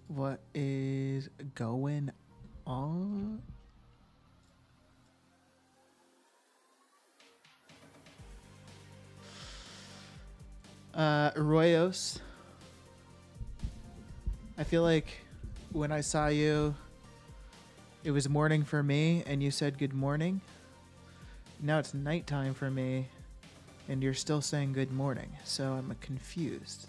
What is going on? Royos, I feel like when I saw you, it was morning for me, and you said good morning. Now it's nighttime for me, and you're still saying good morning, so I'm confused.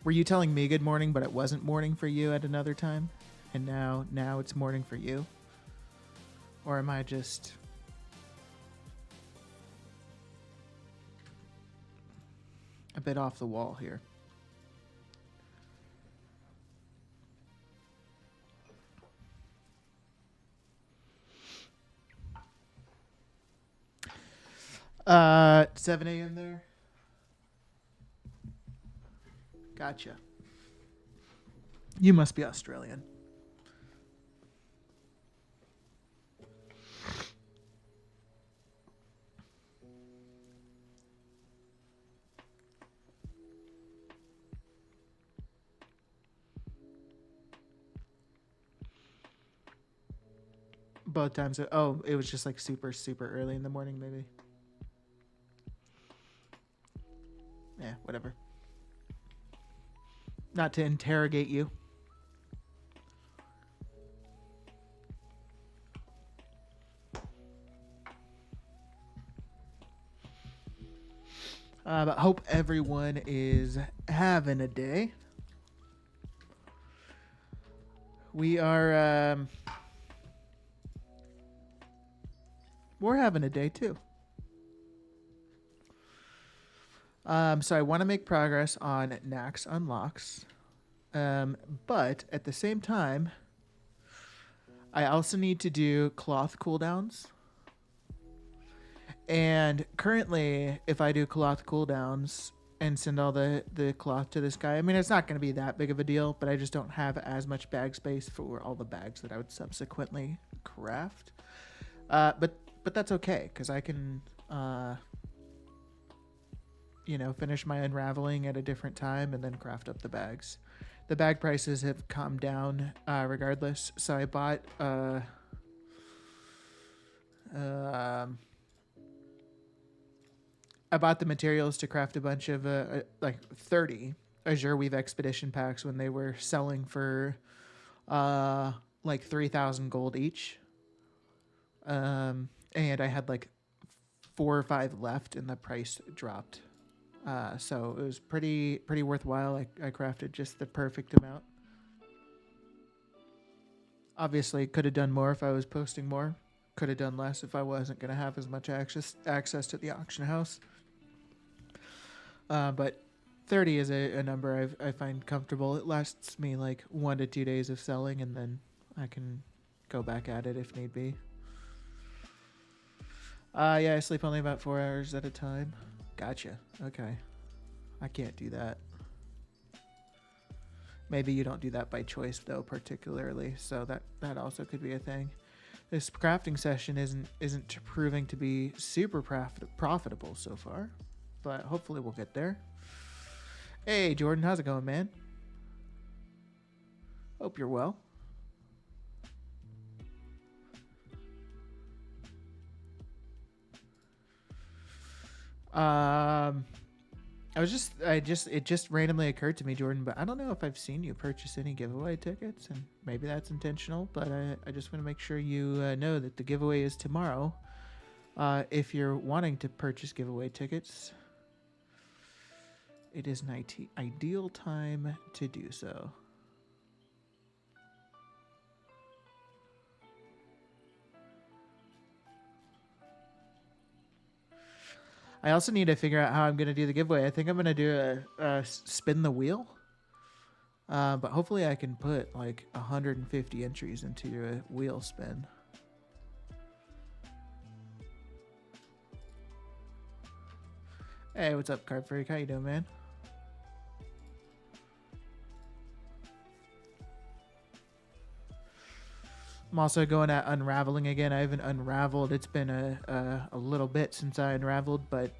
Were you telling me good morning, but it wasn't morning for you at another time, and now it's morning for you? Or am I just a bit off the wall here? Uh, 7 a.m. there. Gotcha. You must be Australian. Both times. Oh, it was just like super early in the morning, maybe. Yeah, whatever. Not to interrogate you. But hope everyone is having a day. We are, we're having a day too. So I want to make progress on Naxx unlocks. But at the same time, I also need to do cloth cooldowns. And currently, if I do cloth cooldowns and send all the cloth to this guy, I mean, it's not going to be that big of a deal, but I just don't have as much bag space for all the bags that I would subsequently craft. But that's okay, because I can, finish my unraveling at a different time and then craft up the bags. The bag prices have come down regardless, so I bought I bought the materials to craft a bunch of like 30 Azure Weave Expedition packs when they were selling for like 3,000 gold each. And I had like 4 or 5 left, and the price dropped. So it was pretty worthwhile. I crafted just the perfect amount. Obviously, could have done more if I was posting more. Could have done less if I wasn't going to have as much access to the auction house. But 30 is a number I find comfortable. It lasts me like 1 to 2 days of selling, and then I can go back at it if need be. Yeah, I sleep only about 4 hours at a time. Gotcha. Okay. I can't do that. Maybe you don't do that by choice, though, particularly. So that also could be a thing. This crafting session isn't proving to be super profitable so far, but hopefully we'll get there. Hey, Jordan, how's it going, man? Hope you're well. It just randomly occurred to me, Jordan, but I don't know if I've seen you purchase any giveaway tickets, and maybe that's intentional, but I just want to make sure you know that the giveaway is tomorrow. If you're wanting to purchase giveaway tickets, it is an ideal time to do so. I also need to figure out how I'm going to do the giveaway. I think I'm going to do a spin the wheel. But hopefully I can put like 150 entries into a wheel spin. Hey, what's up, Card Freak? How you doing, man? I'm also going at unraveling again. I haven't unraveled. It's been a little bit since I unraveled, but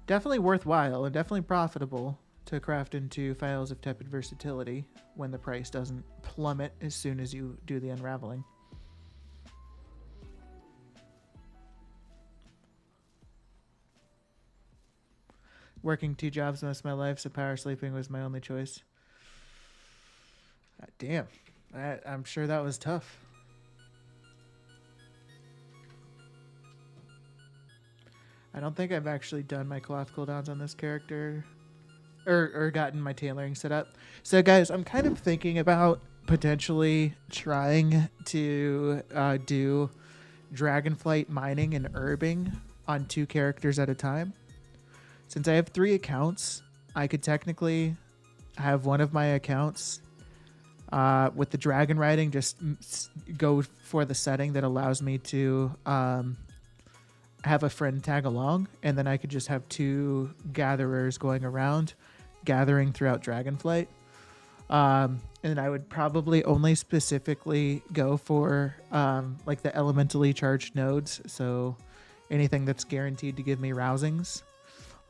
Definitely worthwhile and definitely profitable to craft into files of tepid versatility when the price doesn't plummet as soon as you do the unraveling. Working 2 jobs most of my life, so power sleeping was my only choice. God damn. I'm sure that was tough. I don't think I've actually done my cloth cooldowns on this character or gotten my tailoring set up. So, guys, I'm kind of thinking about potentially trying to do dragonflight mining and herbing on 2 characters at a time. Since I have 3 accounts, I could technically have one of my accounts with the dragon riding just go for the setting that allows me to have a friend tag along, and then I could just have 2 gatherers going around gathering throughout Dragonflight. And I would probably only specifically go for like the elementally charged nodes, so anything that's guaranteed to give me rousings.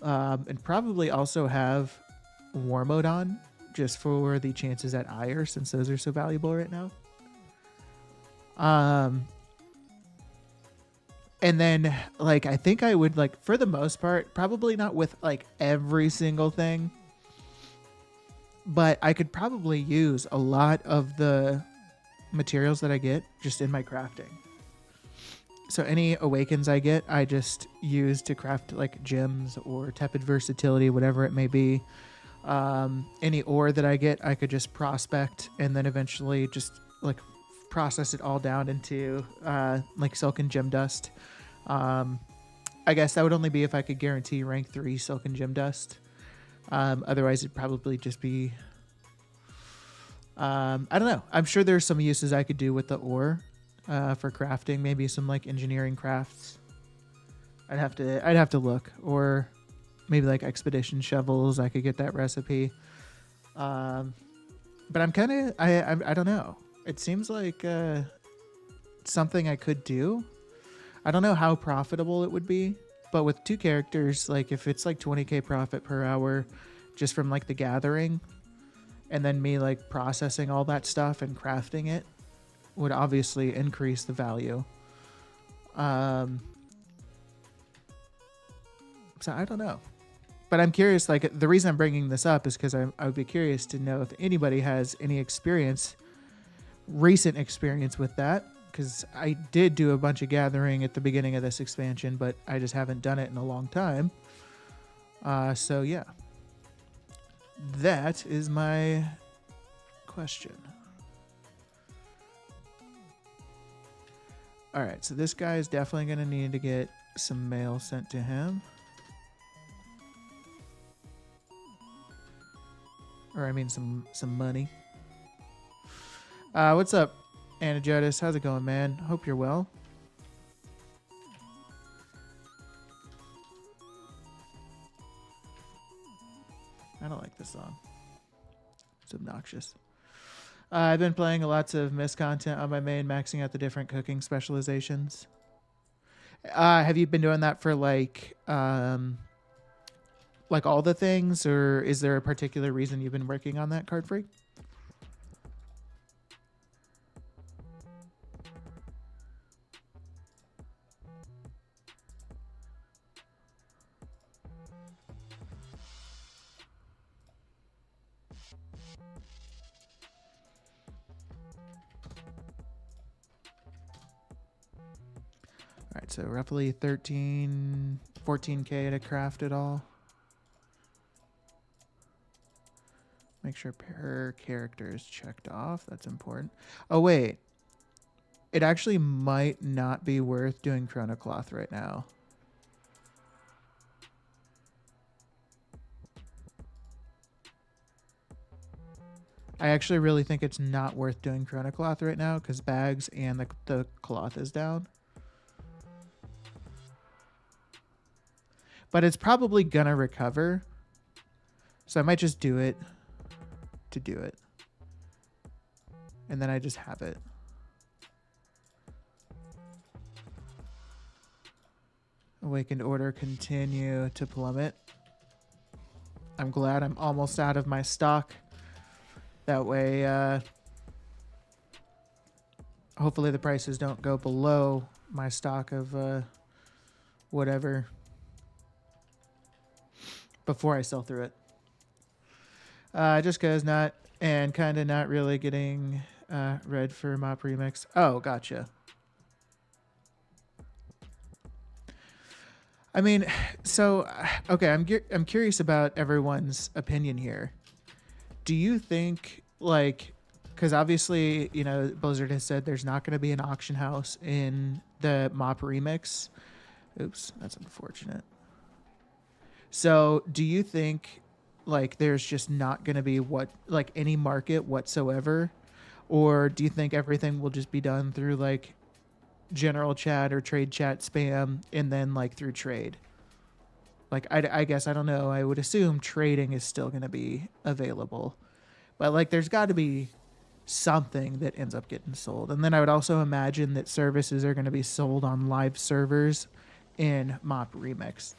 And probably also have War Mode on, just for the chances at ire, since those are so valuable right now. And then, like, I think I would, like, for the most part, probably not with, like, every single thing, but I could probably use a lot of the materials that I get just in my crafting. So any awakens I get, I just use to craft, like, gems or tepid versatility, whatever it may be. Any ore that I get, I could just prospect and then eventually just, like, process it all down into, like, silken gem dust. I guess that would only be if I could guarantee rank 3 silken gem dust. Otherwise, it'd probably just be... I don't know. I'm sure there's some uses I could do with the ore for crafting. Maybe some, like, engineering crafts. I'd have to look. Or maybe, like, expedition shovels. I could get that recipe. But I'm kind of... I don't know. It seems like something I could do. I don't know how profitable it would be, but with 2 characters, like, if it's like 20k profit per hour just from, like, the gathering, and then me, like, processing all that stuff and crafting it would obviously increase the value. So I don't know. But I'm curious, like, the reason I'm bringing this up is because I would be curious to know if anybody has any recent experience with that. Because I did do a bunch of gathering at the beginning of this expansion, but I just haven't done it in a long time. So, yeah. That is my question. Alright, so this guy is definitely going to need to get some mail sent to him. Or, I mean, some money. What's up, Anajotis? How's it going, man? Hope you're well. I don't like this song. It's obnoxious. I've been playing lots of Mist content on my main, maxing out the different cooking specializations. Have you been doing that for, like all the things, or is there a particular reason you've been working on that, Card Freak? All right, so roughly 14k to craft it all. Make sure per character is checked off. That's important. Oh, wait. It actually might not be worth doing Chronocloth right now. I actually really think it's not worth doing Chronocloth right now because bags and the cloth is down. But it's probably going to recover. So I might just do it to do it. And then I just have it. Awakened order continue to plummet. I'm glad I'm almost out of my stock. That way, hopefully the prices don't go below my stock of whatever before I sell through it. Just because not, and kind of not really getting red for Mop Remix. Oh, gotcha. I mean, so, okay, I'm curious about everyone's opinion here. Do you think, like, because obviously, you know, Blizzard has said there's not going to be an auction house in the Mop Remix. Oops, that's unfortunate. So, do you think, like, there's just not going to be any market whatsoever? Or do you think everything will just be done through, like, general chat or trade chat spam and then, like, through trade? Like, I guess, I don't know. I would assume trading is still going to be available. But, like, there's got to be something that ends up getting sold. And then I would also imagine that services are going to be sold on live servers in Mop Remix.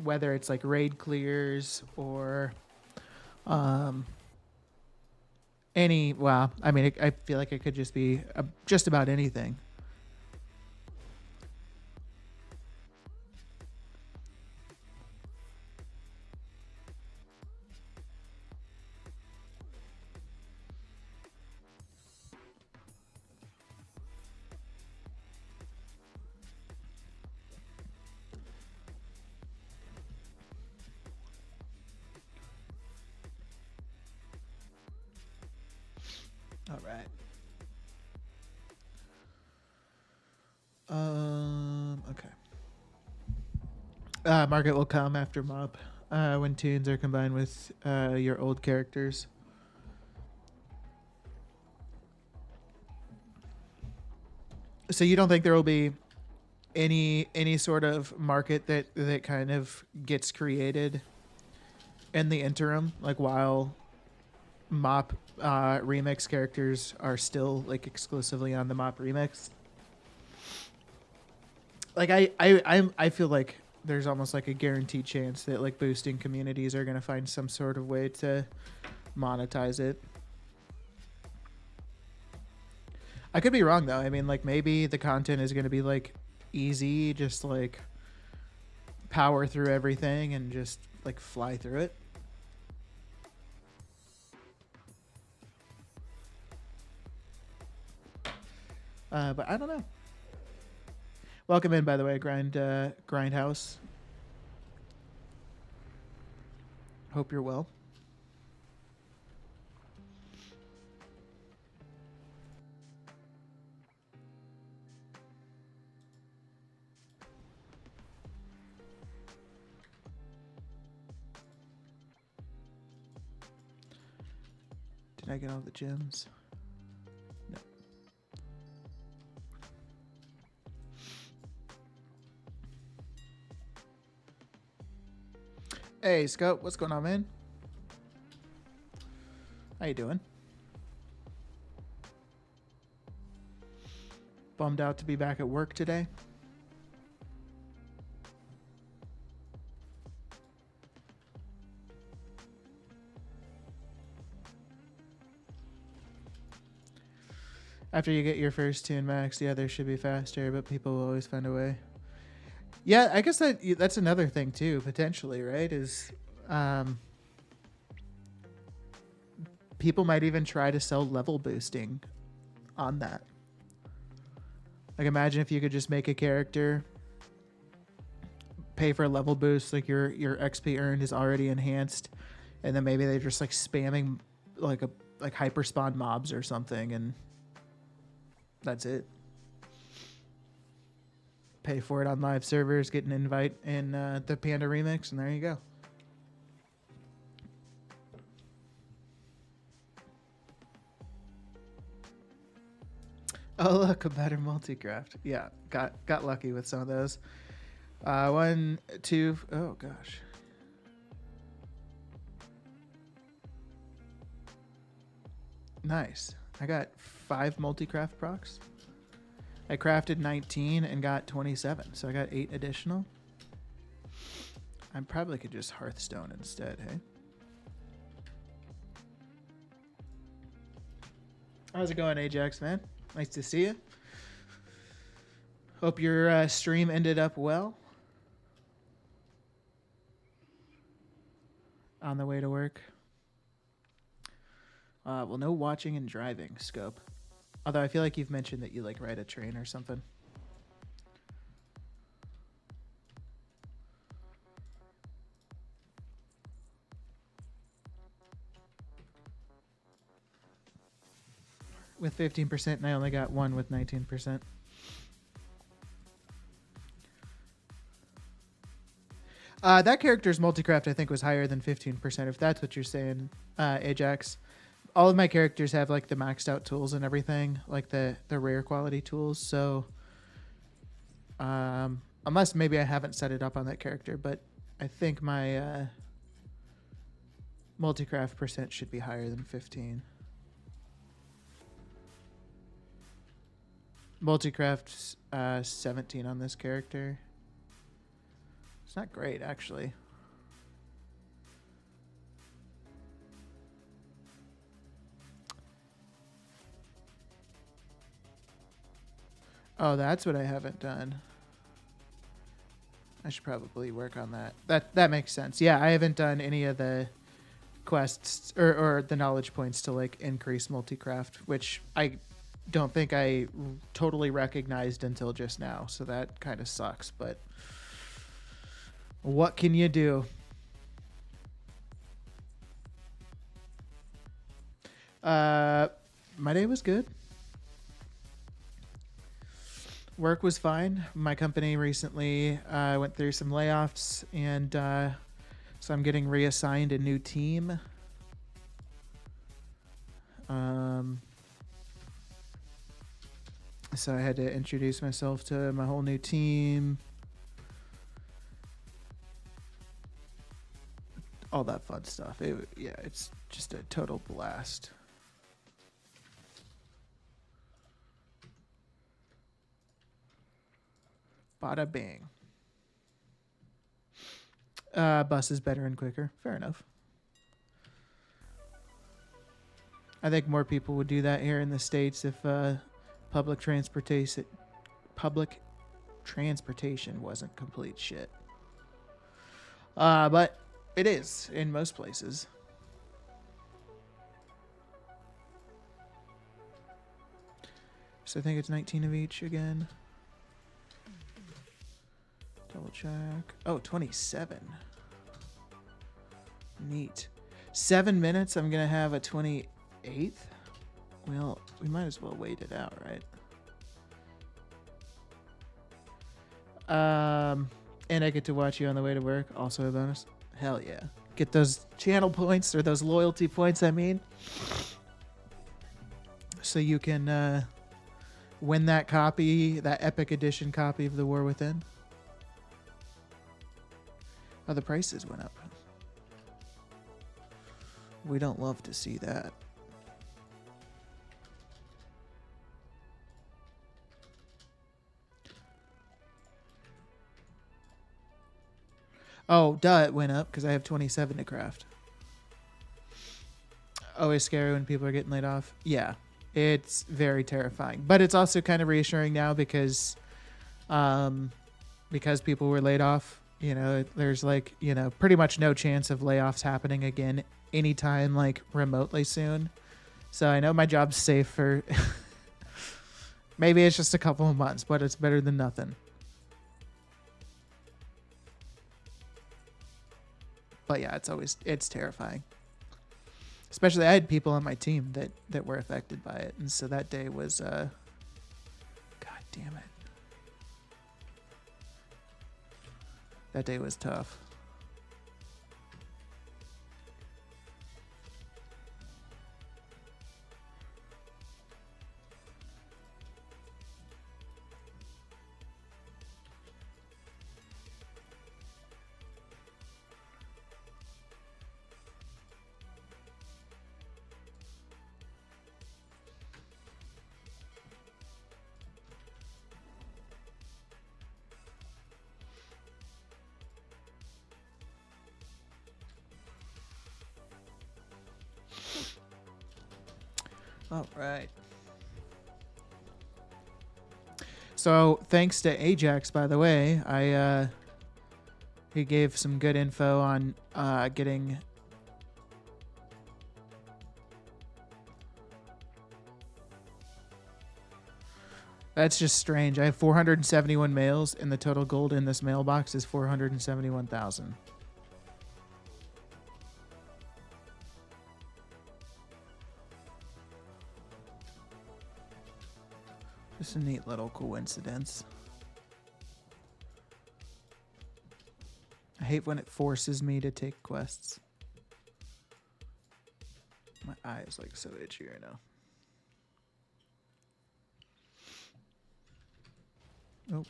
Whether it's like raid clears or any, well, I mean, I feel like it could just be just about anything. All right. Okay. Market will come after Mob when tunes are combined with your old characters. So you don't think there will be any sort of market that kind of gets created in the interim, like while Mop remix characters are still like exclusively on the Mop remix? Like I feel like there's almost like a guaranteed chance that like boosting communities are going to find some sort of way to monetize it. I could be wrong though. I mean, like maybe the content is going to be like easy, just like power through everything and just like fly through it. But I don't know. Welcome in, by the way, Grindhouse. Hope you're well. Did I get all the gems? No. Hey, Scout, what's going on, man? How you doing? Bummed out to be back at work today. After you get your first tune max, the others should be faster, but people will always find a way. Yeah, I guess that's another thing too, potentially, right? Is people might even try to sell level boosting on that. Like imagine if you could just make a character pay for a level boost, like your XP earned is already enhanced, and then maybe they're just like spamming like hyper spawn mobs or something, and that's it. Pay for it on live servers, get an invite in the Panda remix, and there you go. Oh look, a better multi-craft. Yeah, got lucky with some of those. 1, 2. Oh gosh. Nice. I got 5 multi-craft procs. I crafted 19 and got 27, so I got 8 additional. I probably could just Hearthstone instead, hey? How's it going, Ajax, man? Nice to see you. Hope your stream ended up well. On the way to work. Well, no watching and driving, Scope. Although I feel like you've mentioned that you like ride a train or something. With 15%, and I only got one with 19%. That character's multicraft, I think, was higher than 15%, if that's what you're saying, Ajax. All of my characters have like the maxed out tools and everything, like the rare quality tools. So, unless maybe I haven't set it up on that character, but I think my multicraft percent should be higher than 15. Multicraft's 17 on this character. It's not great, actually. Oh, that's what I haven't done. I should probably work on that. That makes sense. Yeah, I haven't done any of the quests or the knowledge points to like increase multicraft, which I don't think I totally recognized until just now. So that kind of sucks, but what can you do? My day was good. Work was fine. My company recently went through some layoffs, and so I'm getting reassigned a new team. So I had to introduce myself to my whole new team. All that fun stuff. Yeah, it's just a total blast. Bada bing. Bus is better and quicker. Fair enough. I think more people would do that here in the States if public transportation wasn't complete shit. But it is in most places. So I think it's 19 of each again. Double check. Oh, 27. Neat. 7 minutes. I'm going to have a 28th. Well, we might as well wait it out, right? And I get to watch you on the way to work. Also a bonus. Hell yeah. Get those channel points, or those loyalty points, I mean. So you can win that copy, that epic edition copy of The War Within. Oh, the prices went up. We don't love to see that. Oh, duh, it went up because I have 27 to craft. Always scary when people are getting laid off. Yeah, it's very terrifying. But it's also kind of reassuring now because people were laid off. You know, there's like, you know, pretty much no chance of layoffs happening again anytime like remotely soon. So I know my job's safe for maybe it's just a couple of months, but it's better than nothing. But yeah, it's terrifying. Especially I had people on my team that were affected by it. And so that day was, God damn it. That day was tough. All right. So thanks to Ajax, by the way, he gave some good info on getting. That's just strange. I have 471 mails, and the total gold in this mailbox is 471,000. Just a neat little coincidence. I hate when it forces me to take quests. My eye is like so itchy right now. Oh.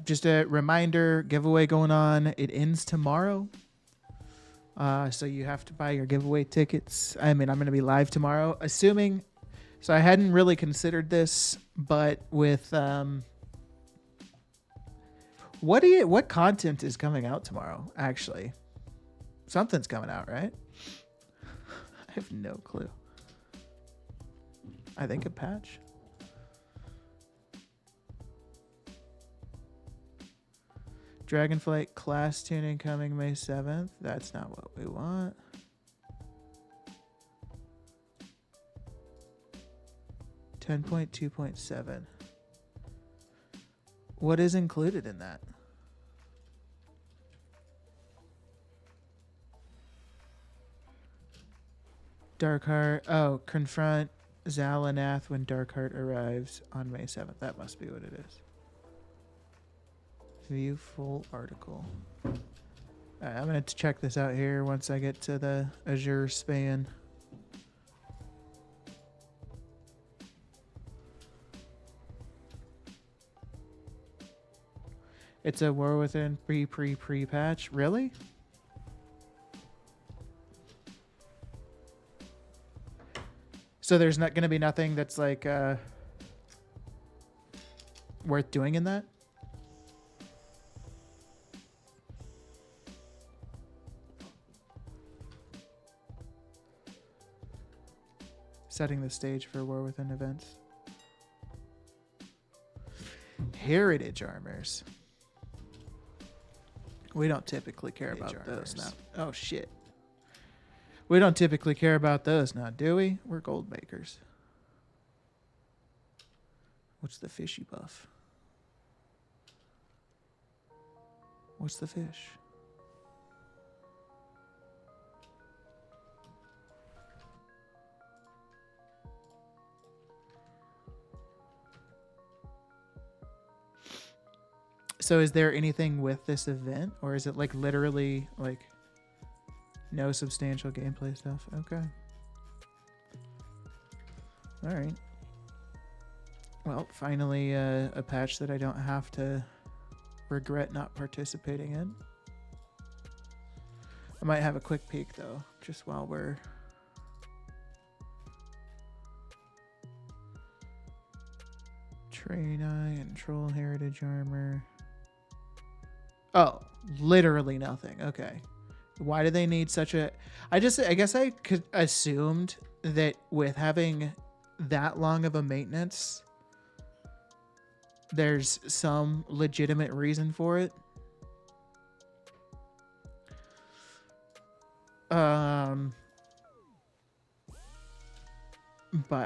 Just a reminder, giveaway going on. It ends tomorrow. So you have to buy your giveaway tickets. I mean, I'm going to be live tomorrow, assuming. So I hadn't really considered this, but with what content is coming out tomorrow? Actually, something's coming out, right? I have no clue. I think a patch. Dragonflight class tuning coming May 7th. That's not what we want. .2.7. What is included in that? Darkheart. Oh, confront Zalanath when Darkheart arrives on May 7th. That must be what it is. View full article. All right, I'm going to check this out here once I get to the Azure span. It's a War Within pre patch. Really? So there's not going to be nothing that's like worth doing in that? Setting the stage for War Within events. Heritage armors. We don't typically care about those now. Oh, shit. We don't typically care about those now, do we? We're gold makers. What's the fishy buff? What's the fish? So is there anything with this event, or is it like literally like no substantial gameplay stuff? Okay. All right. Well, finally a patch that I don't have to regret not participating in. I might have a quick peek though, just while we're... Train Eye and Troll Heritage Armor. Oh, literally nothing. Okay. Why do they need such a... I guess I could assumed that with having that long of a maintenance, there's some legitimate reason for it. But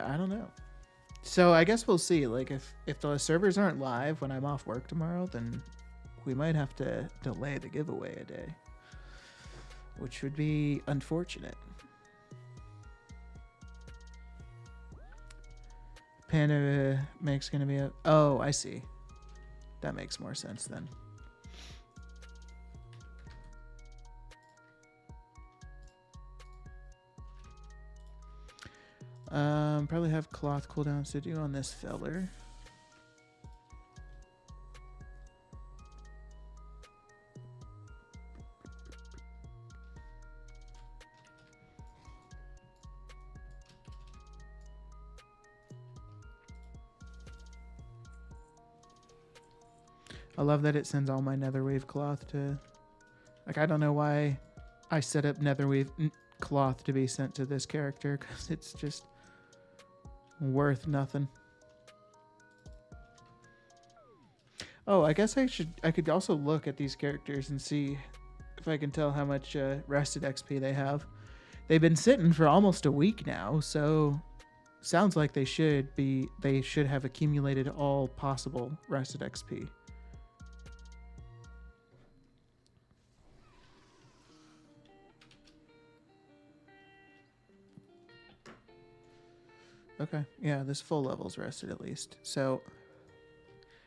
I don't know. So I guess we'll see. Like if the servers aren't live when I'm off work tomorrow, then we might have to delay the giveaway a day, which would be unfortunate. Panda Make's gonna be a... Oh, I see. That makes more sense then. Probably have cloth cooldowns to do on this feller. I love that it sends all my netherweave cloth to... Like, I don't know why I set up netherweave cloth to be sent to this character, because it's just worth nothing. Oh, I guess I could also look at these characters and see if I can tell how much rested XP they have. They've been sitting for almost a week now, so sounds like they should have accumulated all possible rested XP. Okay, yeah, this full level's rested at least. So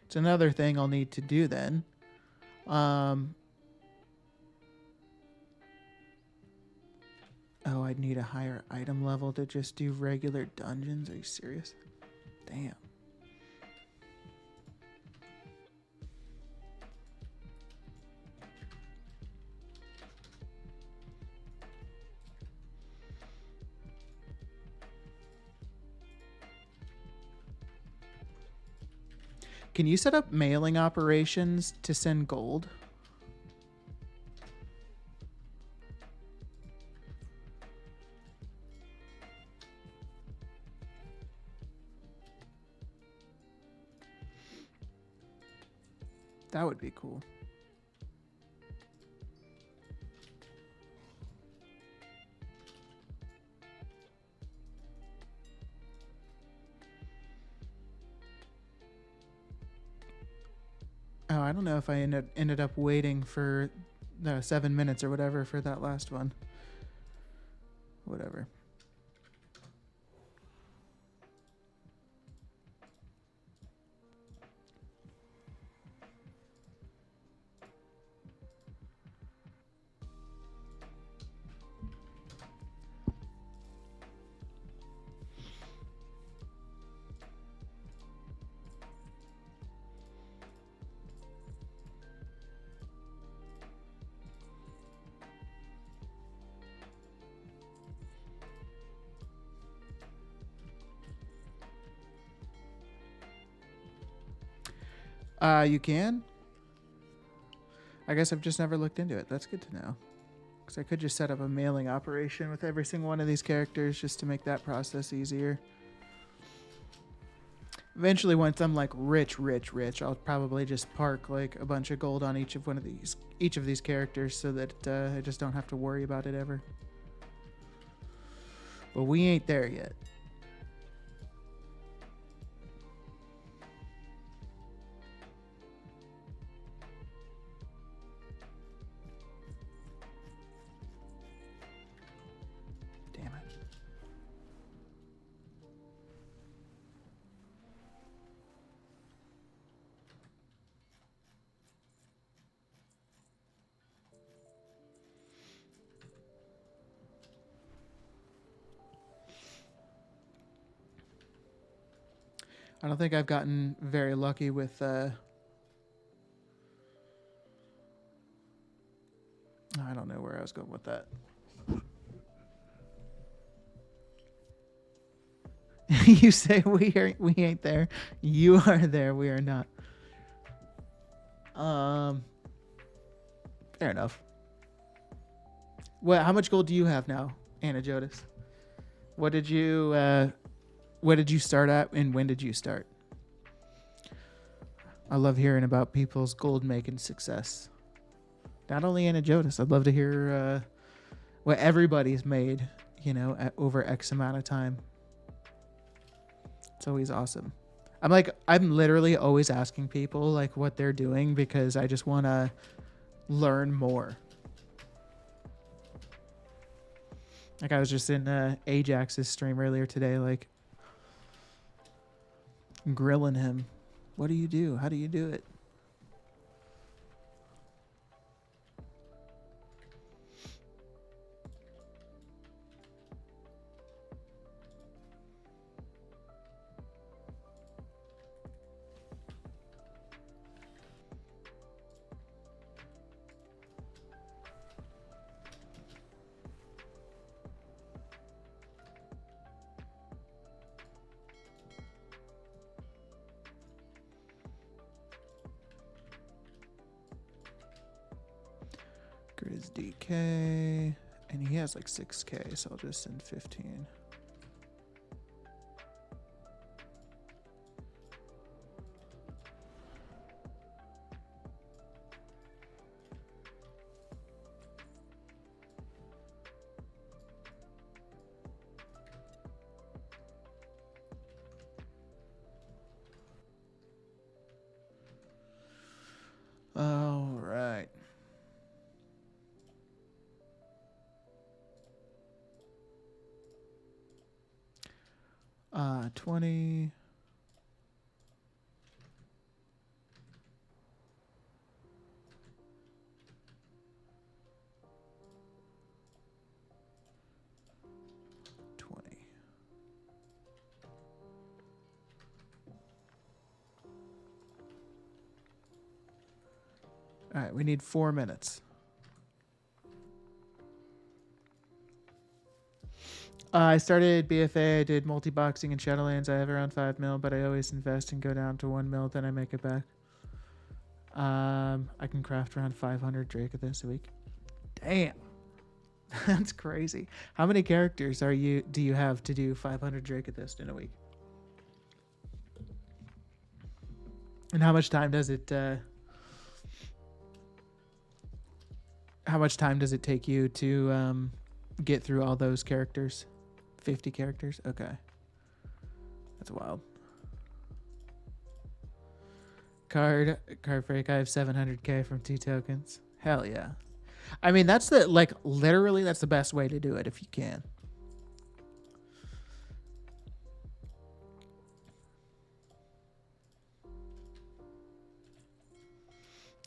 it's another thing I'll need to do then. Oh, I'd need a higher item level to just do regular dungeons. Are you serious? Damn. Can you set up mailing operations to send gold? That would be cool. Oh, I don't know if I ended up waiting for 7 minutes or whatever for that last one. Whatever. You can. I guess I've just never looked into it. That's good to know. Because I could just set up a mailing operation with every single one of these characters just to make that process easier. Eventually, once I'm like rich, I'll probably just park like a bunch of gold on each of these characters so that I just don't have to worry about it ever. But we ain't there yet. I don't think I've gotten very lucky with I don't know where I was going with that. You say we ain't there. You are there. We are not. Fair enough. Well, how much gold do you have now, Anna Jodis? What did you start at, and when did you start? I love hearing about people's gold making success. Not only Anna Jodis, I'd love to hear what everybody's made, at over X amount of time. It's always awesome. I'm literally always asking people like what they're doing because I just want to learn more. Like I was just in Ajax's stream earlier today, like grilling him. What do you do? How do you do it? DK. And he has like 6K, so I'll just send 15. All right. 20. All right, we need 4 minutes. I started BFA. I did multi-boxing and Shadowlands. I have around 5 mil, but I always invest and go down to 1 mil, then I make it back. I can craft around 500 Drake of this a week. Damn. That's crazy. How many characters do you have to do 500 Drake of this in a week? And how much time does it take you to get through all those characters? 50 characters? Okay. That's wild. Card break. I have 700k from 2 tokens. Hell yeah. I mean, that's literally that's the best way to do it if you can.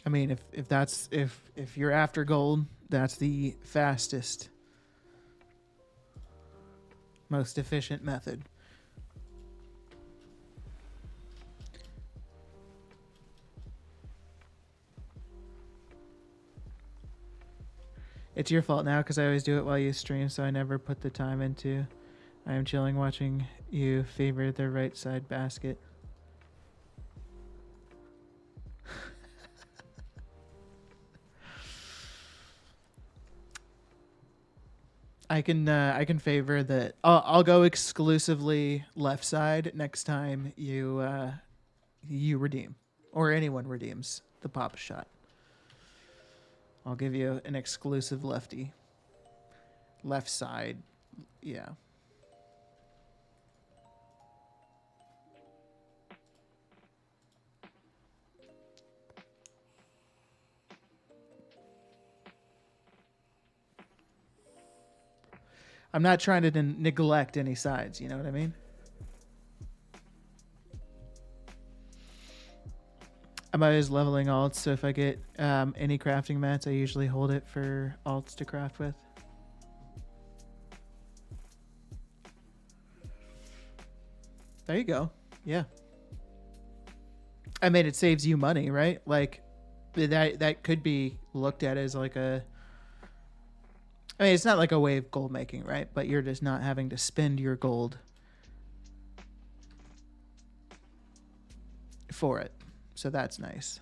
I mean, if you're after gold, that's the fastest, most efficient method. It's your fault now because I always do it while you stream, so I never put the time into. I am chilling watching you favor the right side basket. I can favor that. I'll go exclusively left side next time you redeem, or anyone redeems the pop shot. I'll give you an exclusive lefty. Left side, yeah. I'm not trying to neglect any sides, you know what I mean? I'm always leveling alts, so if I get any crafting mats, I usually hold it for alts to craft with. There you go. Yeah. I mean, it saves you money, right? Like, that could be looked at as like a... I mean, it's not like a way of gold making, right? But you're just not having to spend your gold for it. So that's nice.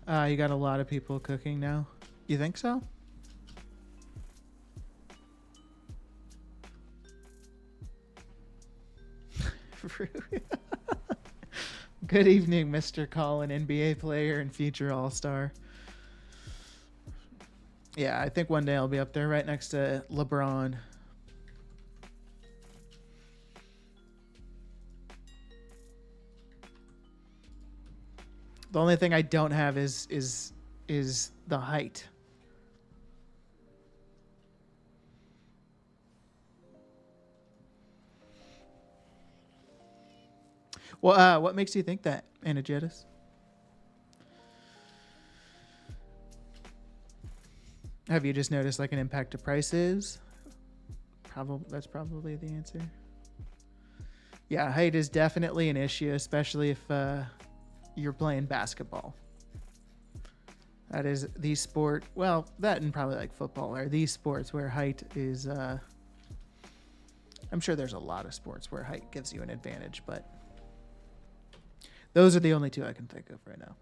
You got a lot of people cooking now. You think so? Good evening, Mr. Colin, NBA player and future All-Star. Yeah, I think one day I'll be up there right next to LeBron. The only thing I don't have is the height. Well, what makes you think that, Anagetis? Have you just noticed like an impact to prices? That's probably the answer. Yeah, height is definitely an issue, especially if you're playing basketball. That is the sport. Well, that and probably like football are these sports where height is. I'm sure there's a lot of sports where height gives you an advantage, but those are the only two I can think of right now.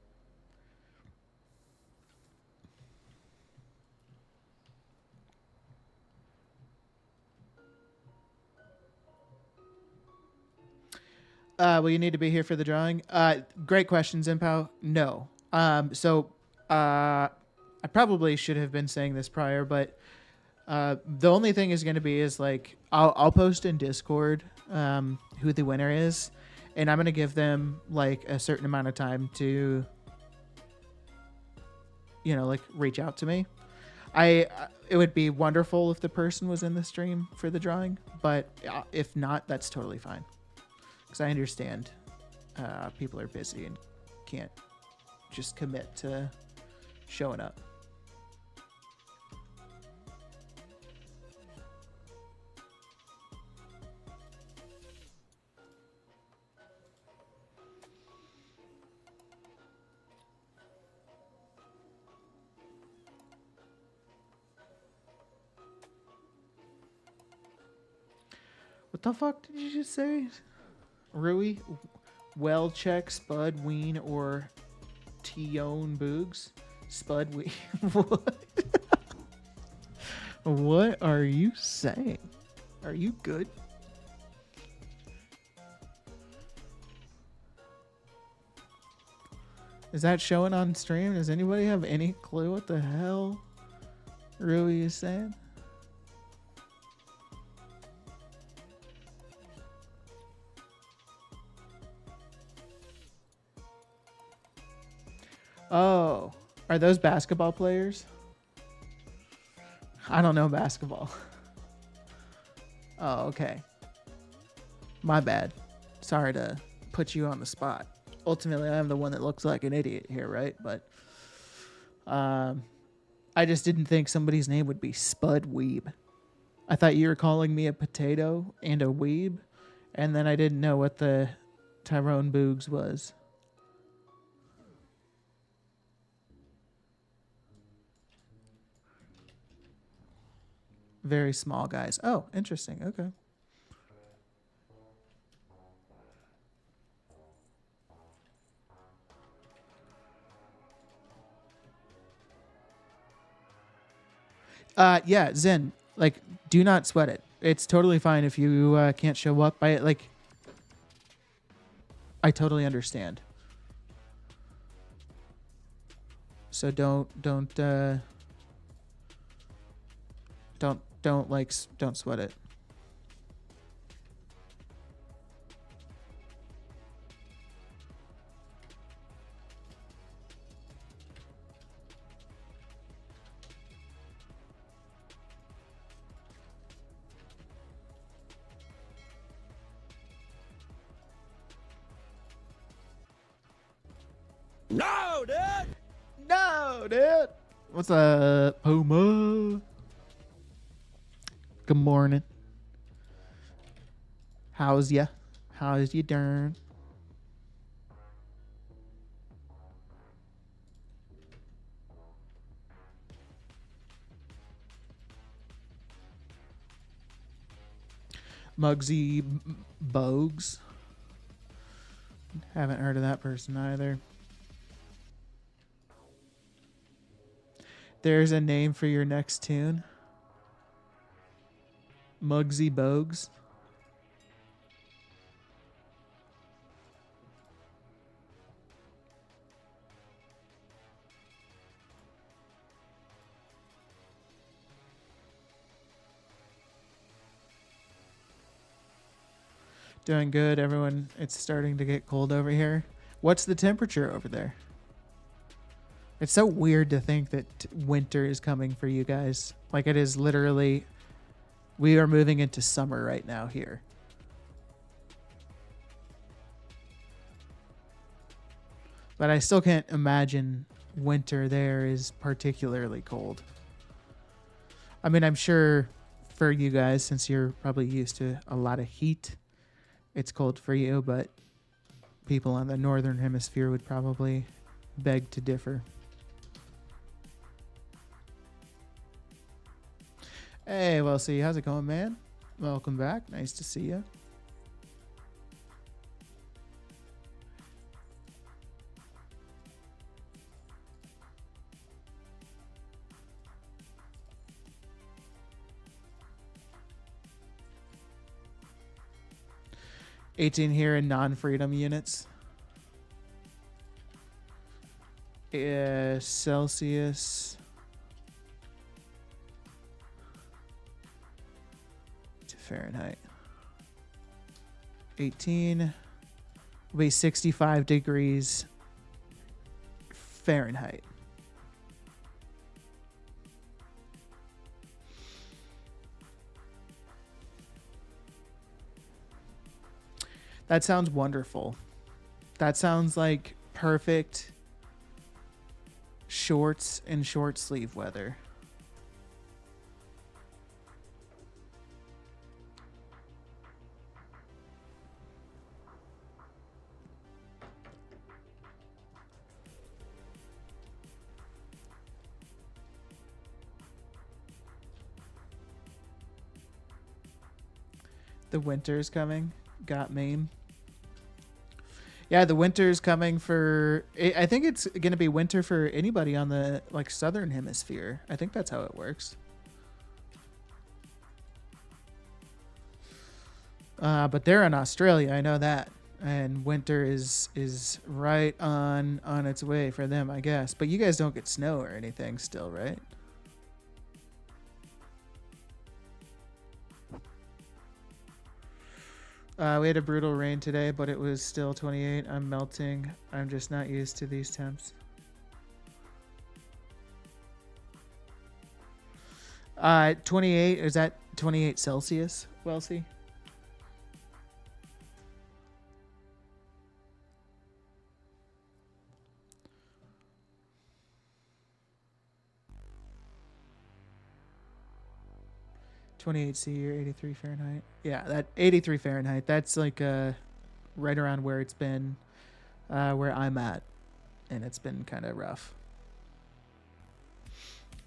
Will you need to be here for the drawing? Great question, Zimpao. No. I probably should have been saying this prior, but the only thing is going to be is like I'll post in Discord who the winner is, and I'm going to give them like a certain amount of time to, like reach out to me. It would be wonderful if the person was in the stream for the drawing, but if not, that's totally fine. Because I understand people are busy and can't just commit to showing up. What the fuck did you just say? Rui, well check, Spud, Ween, or Tion Boogs? Spud, Ween. What? What are you saying? Are you good? Is that showing on stream? Does anybody have any clue what the hell Rui is saying? Oh, are those basketball players? I don't know basketball. Oh, okay. My bad. Sorry to put you on the spot. Ultimately, I'm the one that looks like an idiot here, right? But I just didn't think somebody's name would be Spud Weeb. I thought you were calling me a potato and a weeb, and then I didn't know what the Tyrone Boogs was. Very small guys. Oh, interesting. Okay. Yeah, Zen. Like, do not sweat it. It's totally fine if you can't show up. I totally understand. So don't sweat it. No, dude. No, dude. What's up, Puma? Good morning. How's ya? How's you doing? Muggsy Bogues. Haven't heard of that person either. There's a name for your next tune. Muggsy Bogues. Doing good, everyone. It's starting to get cold over here. What's the temperature over there? It's so weird to think that winter is coming for you guys. Like, it is literally... We are moving into summer right now here. But I still can't imagine winter there is particularly cold. I mean, I'm sure for you guys, since you're probably used to a lot of heat, it's cold for you, but people on the northern hemisphere would probably beg to differ. Hey, well, see, how's it going, man? Welcome back. Nice to see you. 18 here in non-freedom units. Celsius to Fahrenheit. 18 will be 65 degrees Fahrenheit. That sounds wonderful. That sounds like perfect shorts and short sleeve weather. The winter's coming. Got meme. Yeah, the winter's coming for... I think it's going to be winter for anybody on the like southern hemisphere. I think that's how it works. But they're in Australia, I know that. And winter is right on its way for them, I guess. But you guys don't get snow or anything still, right? We had a brutal rain today, but it was still 28. I'm melting. I'm just not used to these temps. 28, is that 28 Celsius, Welsie? C or 83 Fahrenheit. Yeah, that 83 Fahrenheit. That's like right around where it's been, where I'm at, and it's been kind of rough.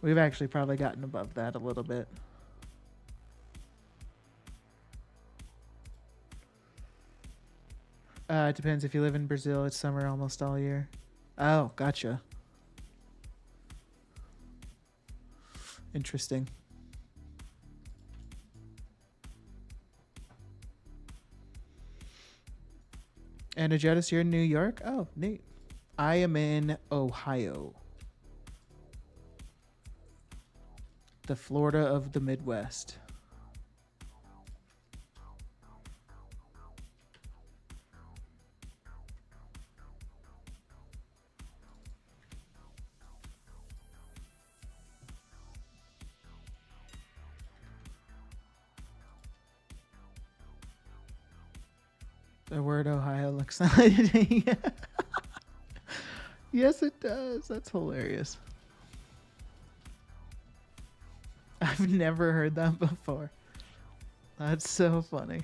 We've actually probably gotten above that a little bit. It depends. If you live in Brazil, it's summer almost all year. Oh, gotcha. Interesting. And Ajetis, you're in New York? Oh, neat. I am in Ohio. The Florida of the Midwest. The word Ohio looks like... Yes, it does. That's hilarious. I've never heard that before. That's so funny.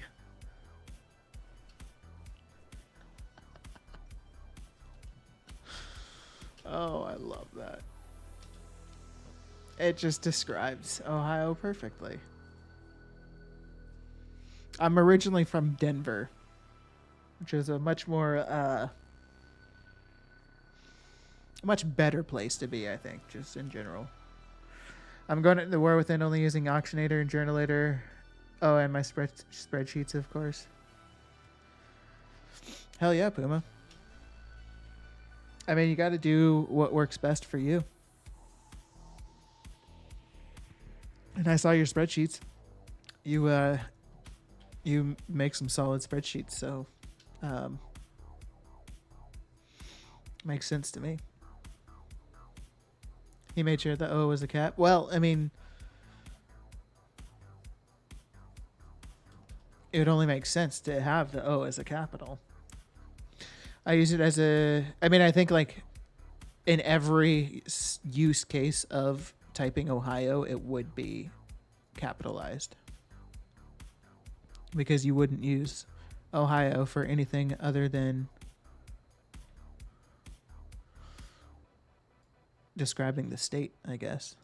Oh, I love that. It just describes Ohio perfectly. I'm originally from Denver, which is a much more, much better place to be, I think, just in general. I'm going into the war within only using Auctionator and Journalator. Oh, and my spreadsheets, of course. Hell yeah, Puma. I mean, you got to do what works best for you. And I saw your spreadsheets. You make some solid spreadsheets, so makes sense to me. He made sure the O was a cap. Well, I mean, it would only make sense to have the O as a capital. I use it as a... I mean, I think like in every use case of typing Ohio, it would be capitalized. Because you wouldn't use Ohio for anything other than describing the state, I guess.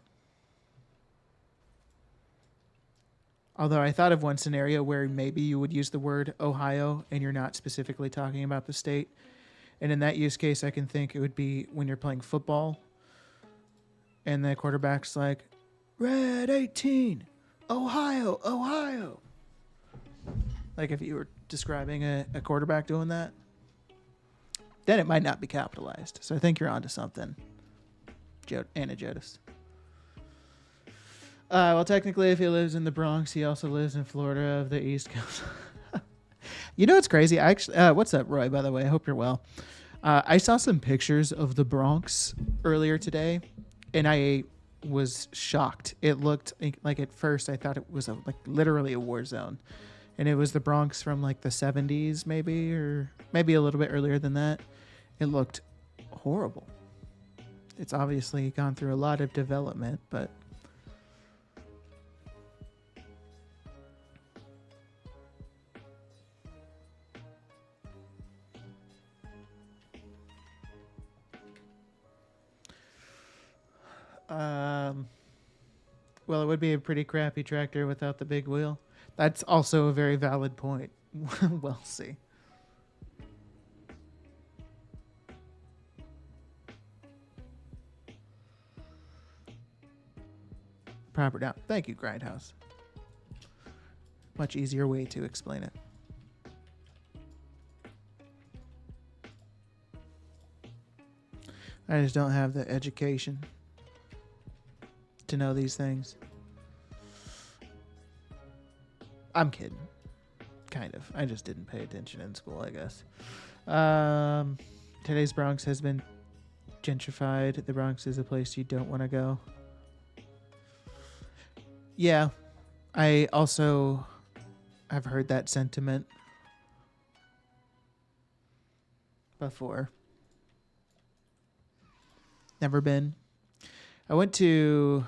Although I thought of one scenario where maybe you would use the word Ohio and you're not specifically talking about the state. And in that use case, I can think it would be when you're playing football and the quarterback's like, Red 18, Ohio, Ohio. Like if you were describing a quarterback doing that, then it might not be capitalized. So I think you're onto something, Anna Jodis. Well, technically, if he lives in the Bronx, he also lives in Florida of the East Coast. You know what's crazy? Actually, what's up, Roy? By the way, I hope you're well. I saw some pictures of the Bronx earlier today, and I was shocked. It looked like at first I thought it was like literally a war zone, and it was the Bronx from like the 70s, maybe, or maybe a little bit earlier than that. It looked horrible. It's obviously gone through a lot of development, but well, it would be a pretty crappy tractor without the big wheel. That's also a very valid point. We'll see. Proper down. Thank you, Grindhouse. Much easier way to explain it. I just don't have the education to know these things. I'm kidding. Kind of. I just didn't pay attention in school, I guess. Today's Bronx has been gentrified. The Bronx is a place you don't want to go. Yeah. I also have heard that sentiment before. Never been. I went to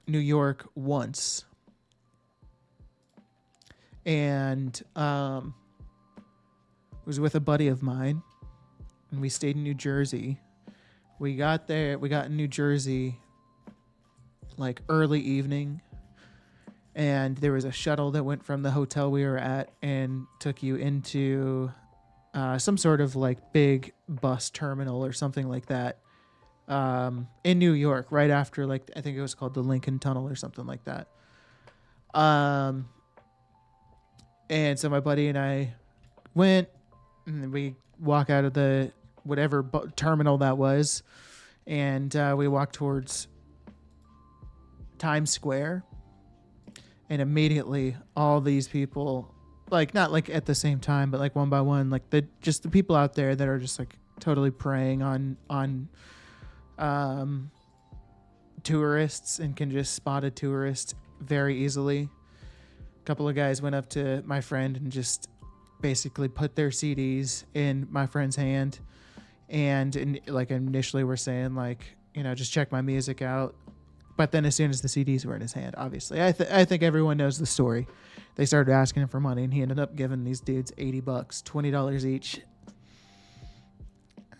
New York once, and was with a buddy of mine, and we stayed in New Jersey. We got in New Jersey like early evening, and there was a shuttle that went from the hotel we were at and took you into some sort of like big bus terminal or something like that. In New York, right after, like, I think it was called the Lincoln Tunnel or something like that. And so my buddy and I went, and we walk out of the whatever terminal that was, and we walked towards Times Square, and immediately all these people, like, not like at the same time, but like one by one, like the people out there that are just like totally preying on tourists and can just spot a tourist very easily. A couple of guys went up to my friend and just basically put their CDs in my friend's hand, and like initially were saying like, you know, just check my music out. But then as soon as the CDs were in his hand, obviously, I think everyone knows the story. They started asking him for money, and he ended up giving these dudes $80, $20 each.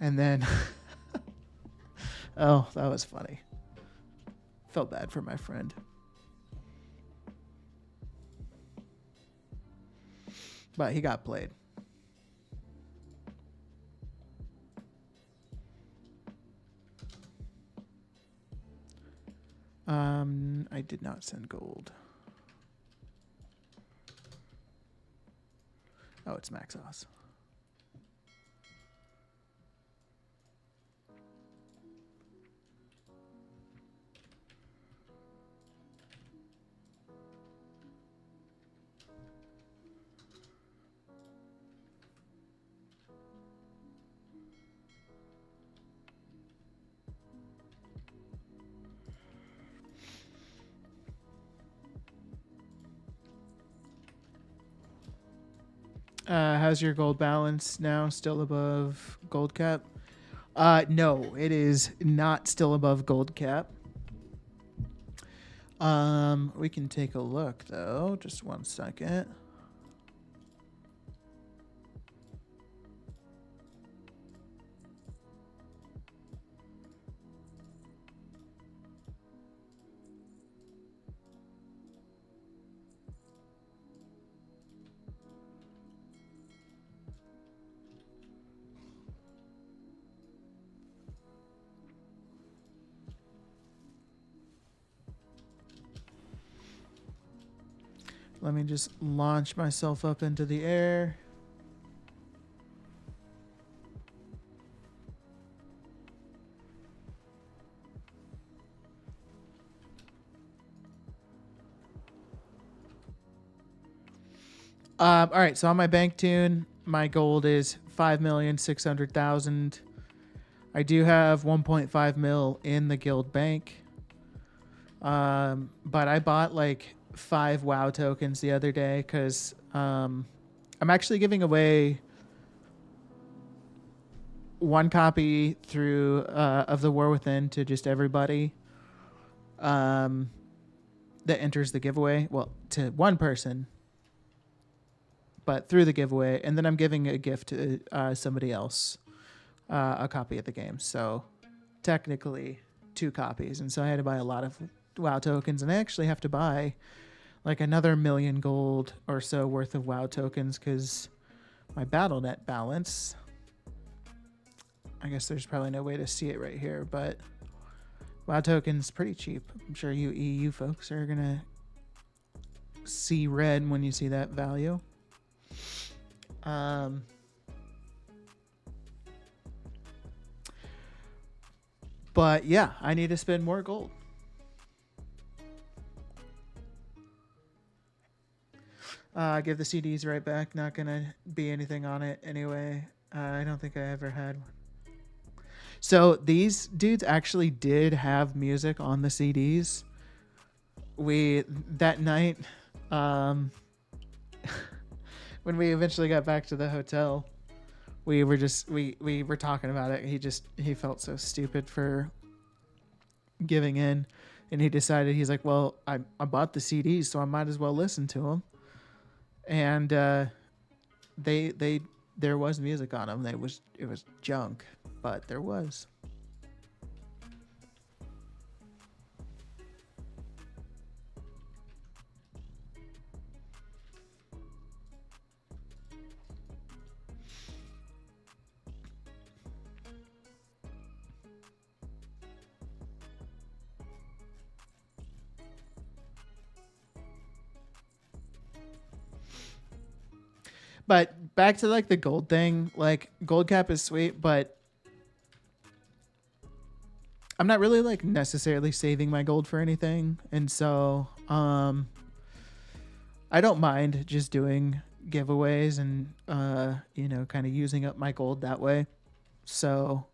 And then oh, that was funny. Felt bad for my friend. But he got played. I did not send gold. Oh, it's Max Oz. How's your gold balance now? Still above gold cap? No, it is not still above gold cap. We can take a look though. Just 1 second. Let me just launch myself up into the air. All right, so on my bank tune, my gold is 5,600,000. I do have 1.5 mil in the guild bank. But I bought like 5 WoW tokens the other day because I'm actually giving away 1 copy through of the War Within to just everybody that enters the giveaway. Well, to 1 person, but through the giveaway, and then I'm giving a gift to somebody else, a copy of the game. So technically 2 copies, and so I had to buy a lot of WoW tokens, and I actually have to buy like another 1,000,000 gold or so worth of WoW tokens because my BattleNet balance, I guess there's probably no way to see it right here, but WoW tokens pretty cheap. I'm sure you EU folks are gonna see red when you see that value. But yeah, I need to spend more gold. Give the CDs right back. Not gonna be anything on it anyway. I don't think I ever had one. So these dudes actually did have music on the CDs. We that night, when we eventually got back to the hotel, we were talking about it. He felt so stupid for giving in, and he decided, he's like, well, I bought the CDs, so I might as well listen to them. And there was music on them. It was junk, but there was. But back to like the gold thing, like gold cap is sweet, but I'm not really like necessarily saving my gold for anything. And so I don't mind just doing giveaways and kind of using up my gold that way. So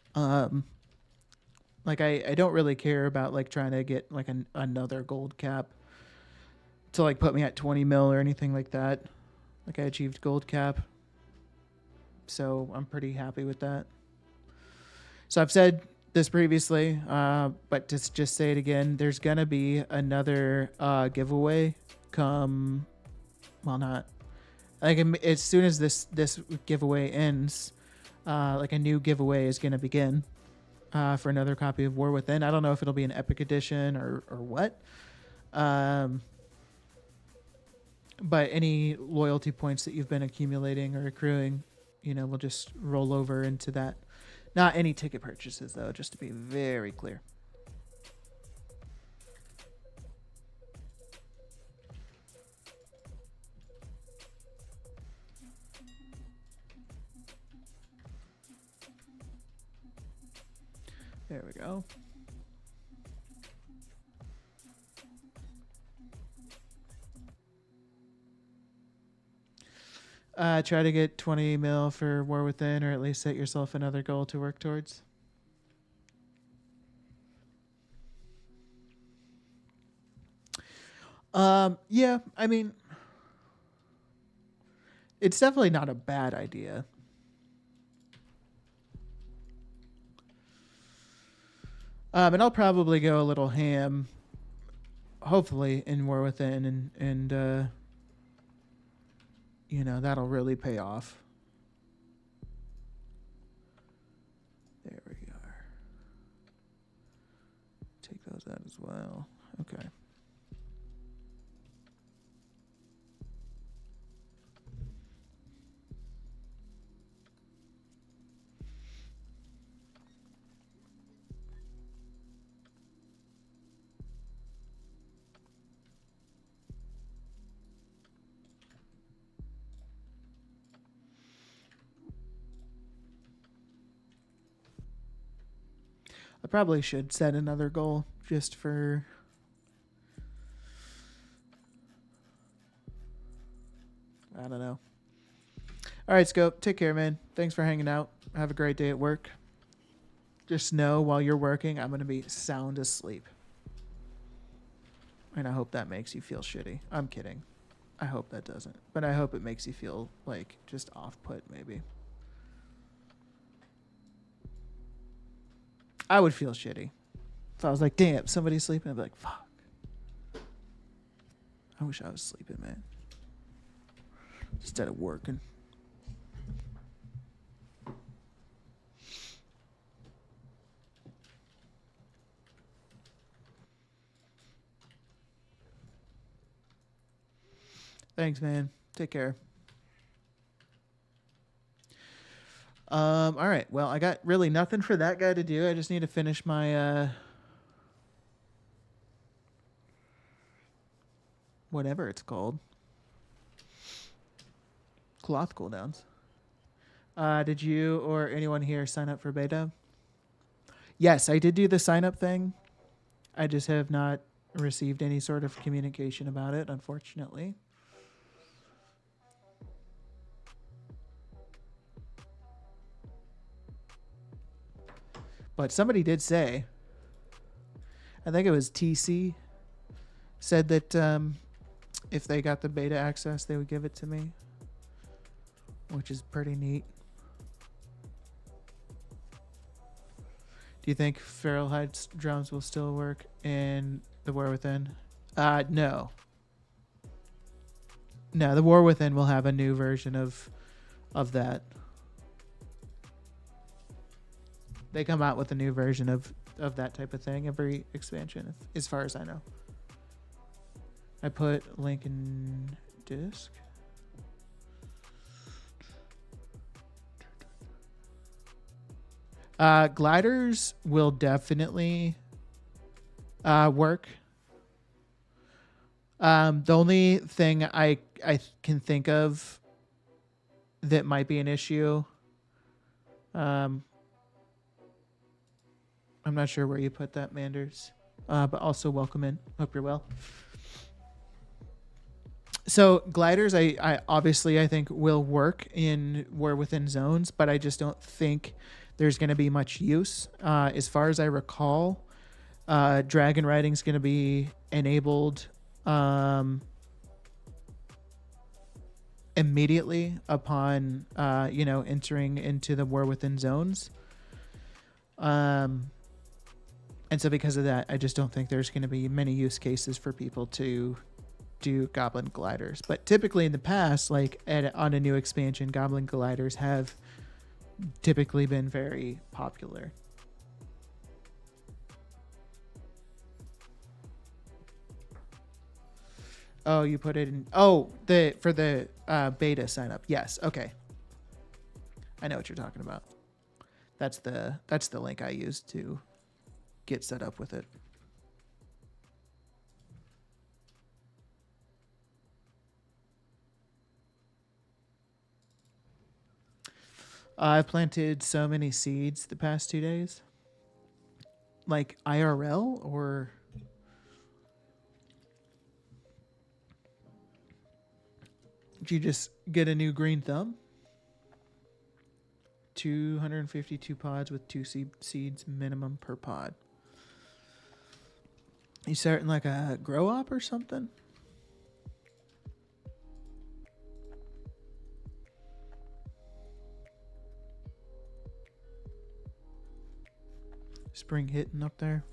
like I don't really care about like trying to get like another gold cap to like put me at 20 mil or anything like that. Like I achieved gold cap, so I'm pretty happy with that. So I've said this previously, but to just say it again, there's gonna be another giveaway come. Well, not like as soon as this giveaway ends, like a new giveaway is gonna begin for another copy of War Within. I don't know if it'll be an Epic Edition or what. But any loyalty points that you've been accumulating or accruing, will just roll over into that. Not any ticket purchases, though, just to be very clear. There we go. Try to get 20 mil for War Within, or at least set yourself another goal to work towards. Yeah, I mean, it's definitely not a bad idea. And I'll probably go a little ham, hopefully, in War Within, and that'll really pay off. There we are. Take those out as well. Okay. I probably should set another goal just for... I don't know. All right, Scope. Take care, man. Thanks for hanging out. Have a great day at work. Just know while you're working, I'm going to be sound asleep. And I hope that makes you feel shitty. I'm kidding. I hope that doesn't. But I hope it makes you feel like just off-put, maybe. I would feel shitty. If I was like, damn, somebody's sleeping, I'd be like, fuck. I wish I was sleeping, man. Instead of working. Thanks, man. Take care. All right. Well, I got really nothing for that guy to do. I just need to finish my whatever it's called. Cloth cooldowns. Did you or anyone here sign up for beta? Yes, I did do the sign up thing. I just have not received any sort of communication about it, unfortunately. But somebody did say, I think it was TC, said that if they got the beta access, they would give it to me, which is pretty neat. Do you think Feral Heights drums will still work in The War Within? No. No, The War Within will have a new version of that. They come out with a new version of that type of thing every expansion, as far as I know. I put link in disc. Gliders will definitely work. The only thing I can think of that might be an issue, I'm not sure where you put that, Manders, but also welcome in. Hope you're well. So gliders, I obviously I think will work in War Within zones, but I just don't think there's going to be much use. As far as I recall, dragon riding is going to be enabled immediately upon entering into the War Within zones. And so because of that, I just don't think there's going to be many use cases for people to do goblin gliders. But typically in the past, like on a new expansion, goblin gliders have typically been very popular. Oh, you put it in. Oh, for the beta sign up. Yes. Okay. I know what you're talking about. That's the link I used to get set up with it. I've planted so many seeds the past 2 days. Like IRL or... Did you just get a new green thumb? 252 pods with 2 seeds minimum per pod. You starting like a grow op or something? Spring hitting up there.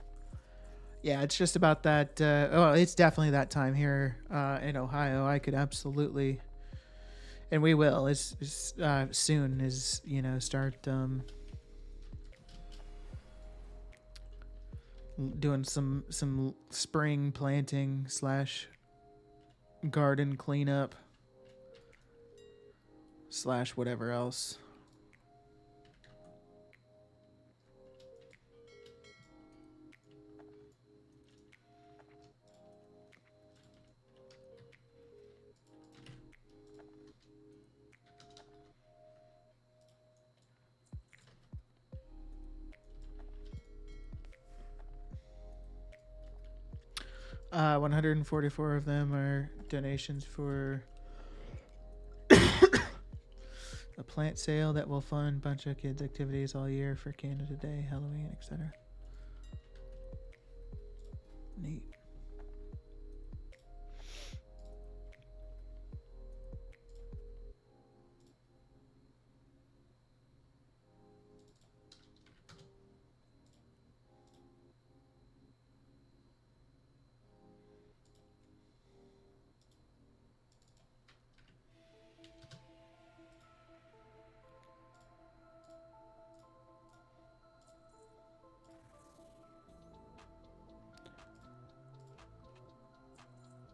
Yeah, it's just about that. It's definitely that time here in Ohio. I could absolutely, and we will as soon as start doing some spring planting / garden cleanup / whatever else. 144 of them are donations for a plant sale that will fund a bunch of kids' activities all year for Canada Day, Halloween, etc. Neat.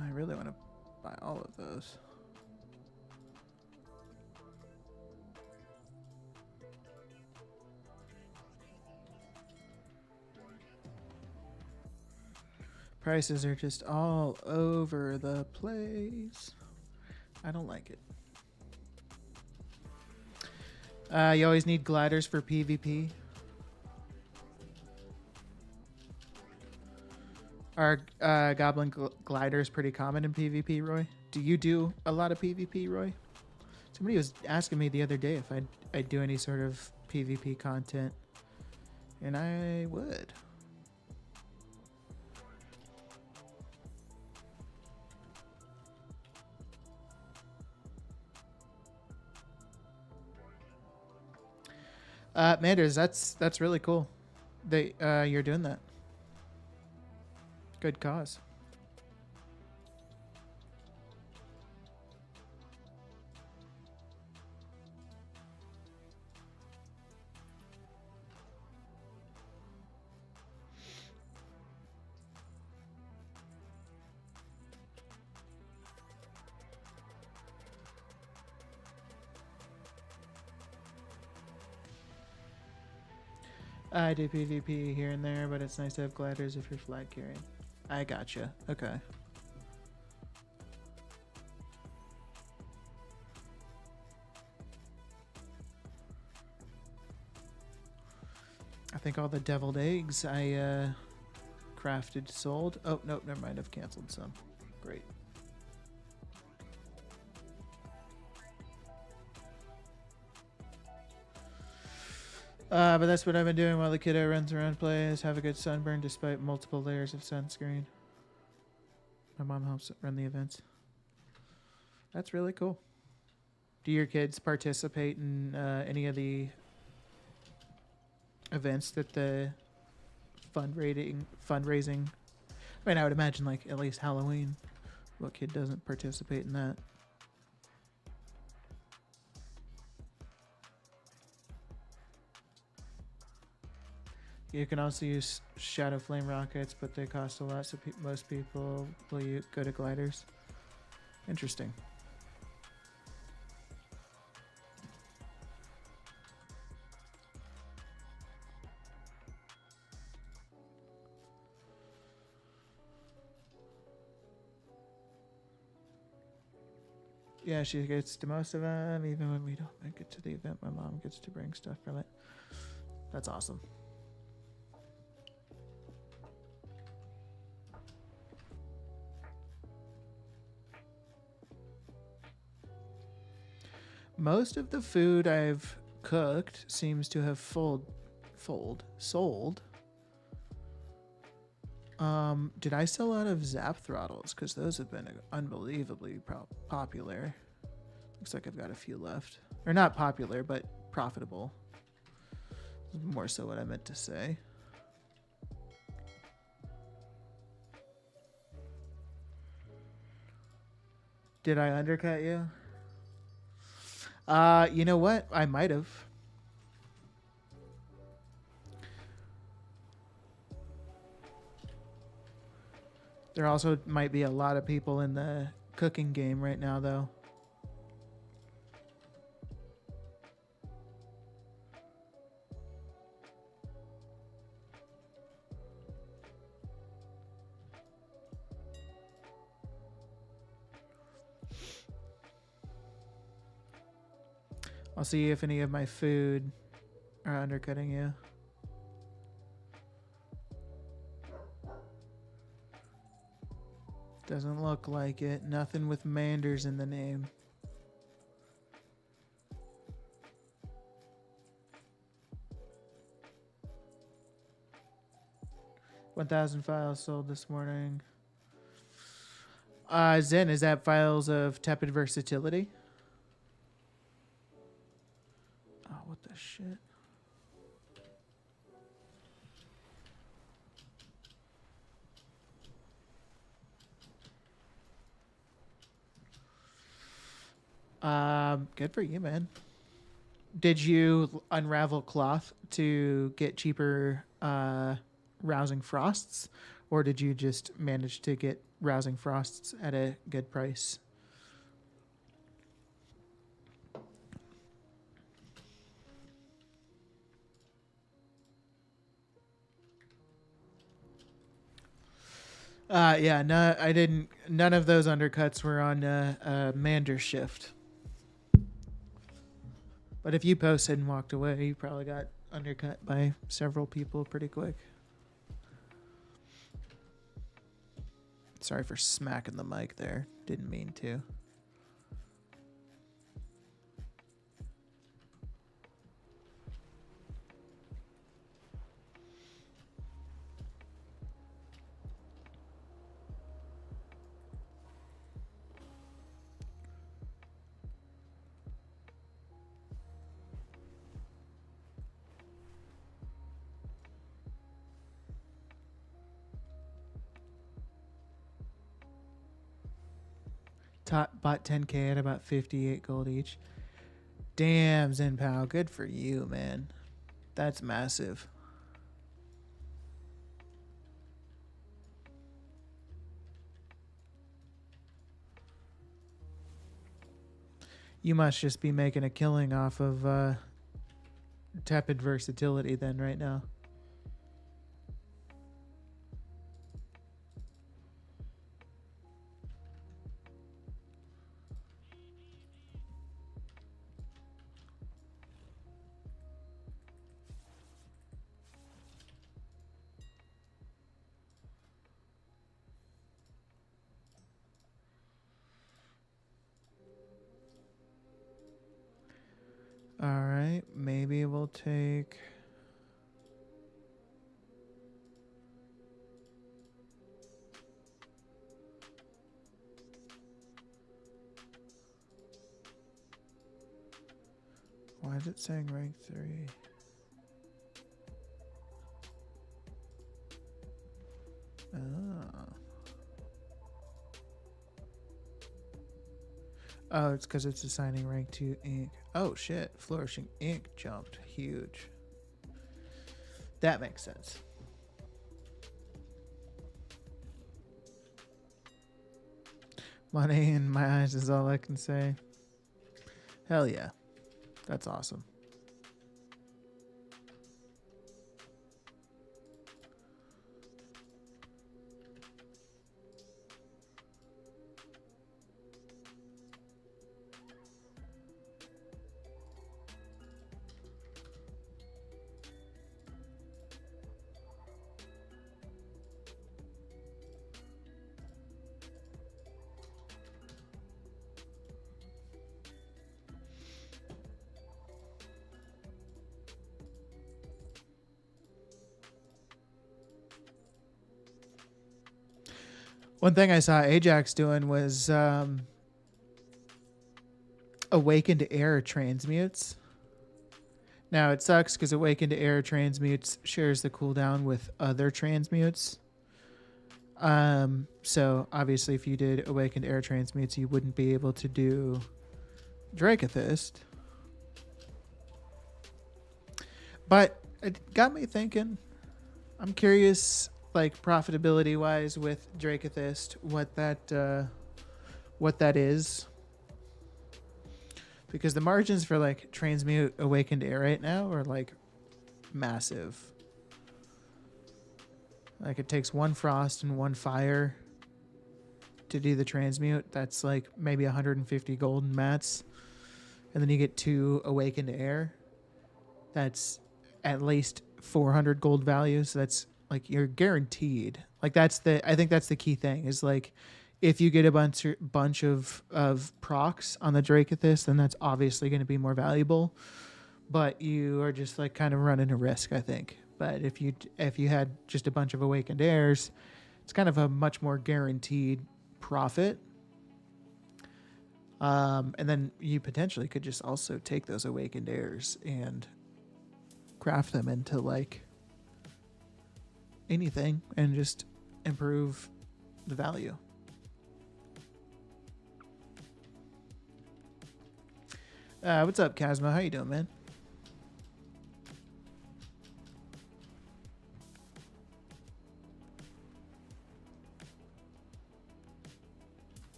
I really want to buy all of those. Prices are just all over the place. I don't like it. You always need gliders for PvP. Are goblin gliders pretty common in PvP, Roy? Do you do a lot of PvP, Roy? Somebody was asking me the other day if I'd do any sort of PvP content, and I would. Manders, that's really cool. You're doing that. Good cause. I do PvP here and there, but it's nice to have gliders if you're flag carrying. I gotcha. Okay. I think all the deviled eggs I crafted sold. Oh, nope, never mind. I've canceled some. Great. But that's what I've been doing while the kiddo runs around, plays, have a good sunburn despite multiple layers of sunscreen. My mom helps run the events. That's really cool. Do your kids participate in any of the events that the fundraising? I mean, I would imagine like at least Halloween. What kid doesn't participate in that? You can also use shadow flame rockets, but they cost a lot, so most people will go to gliders. Interesting. Yeah, she gets to most of them, even when we don't make it to the event. My mom gets to bring stuff from it. That's awesome. Most of the food I've cooked seems to have sold. Did I sell out of Zap throttles? Because those have been unbelievably popular. Looks like I've got a few left. Or not popular, but profitable. More so what I meant to say. Did I undercut you? You know what? I might have. There also might be a lot of people in the cooking game right now, though. I'll see if any of my food are undercutting you. Doesn't look like it. Nothing with Manders in the name. $1,000 files sold this morning. Zen, is that files of tepid versatility? Oh, what the shit? Good for you, man. Did you unravel cloth to get cheaper rousing frosts, or did you just manage to get rousing frosts at a good price? Yeah, no, I didn't. None of those undercuts were on Mander shift. But if you posted and walked away, you probably got undercut by several people pretty quick. Sorry for smacking the mic there. Didn't mean to. Bought 10K at about 58 gold each. Damn, Zen Pal. Good for you, man. That's massive. You must just be making a killing off of tepid versatility then right now. All right, maybe we'll take... Why is it saying rank 3? Oh, it's because it's assigning rank 2 ink. Oh, shit. Flourishing ink jumped. Huge. That makes sense. Money in my eyes is all I can say. Hell yeah. That's awesome. One thing I saw Ajax doing was awakened air transmutes. Now it sucks because awakened air transmutes shares the cooldown with other transmutes. So obviously if you did awakened air transmutes, you wouldn't be able to do Dracothist. But it got me thinking. I'm curious, like profitability wise with Dracothist, what that is. Because the margins for like transmute awakened air right now are like massive. Like it takes 1 frost and 1 fire to do the transmute. That's like maybe 150 golden mats. And then you get 2 awakened air. That's at least 400 gold value. So that's like you're guaranteed. Like I think that's the key thing is like If you get a bunch of procs on the Dracathis, then that's obviously going to be more valuable. But you are just like kind of running a risk, I think. But if you had just a bunch of Awakened Heirs, it's kind of a much more guaranteed profit. And then you potentially could just also take those Awakened Heirs and craft them into like anything and just improve the value. What's up, Kazma? How you doing, man?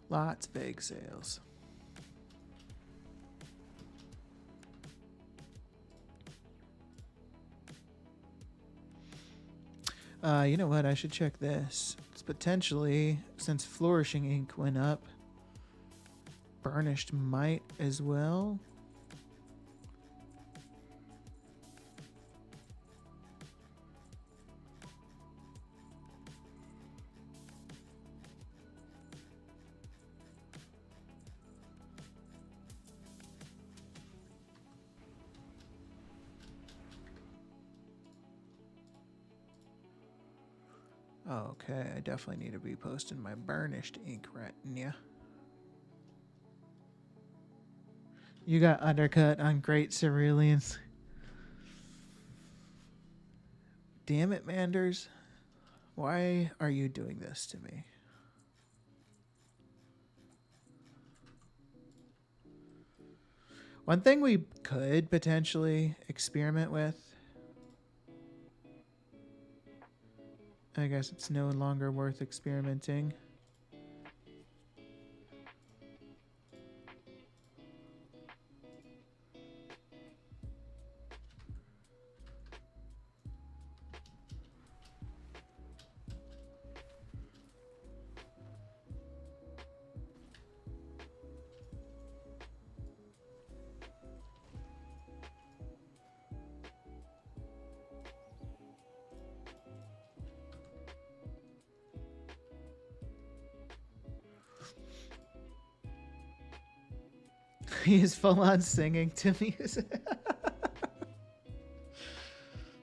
Lots of egg sales. You know what? I should check this. It's potentially, since Flourishing Ink went up, Burnished might as well. Okay, I definitely need to be posting my Burnished Ink right now. You got undercut on Great Ceruleans. Damn it, Manders. Why are you doing this to me? One thing we could potentially experiment with, I guess it's no longer worth experimenting. He is full on singing to me.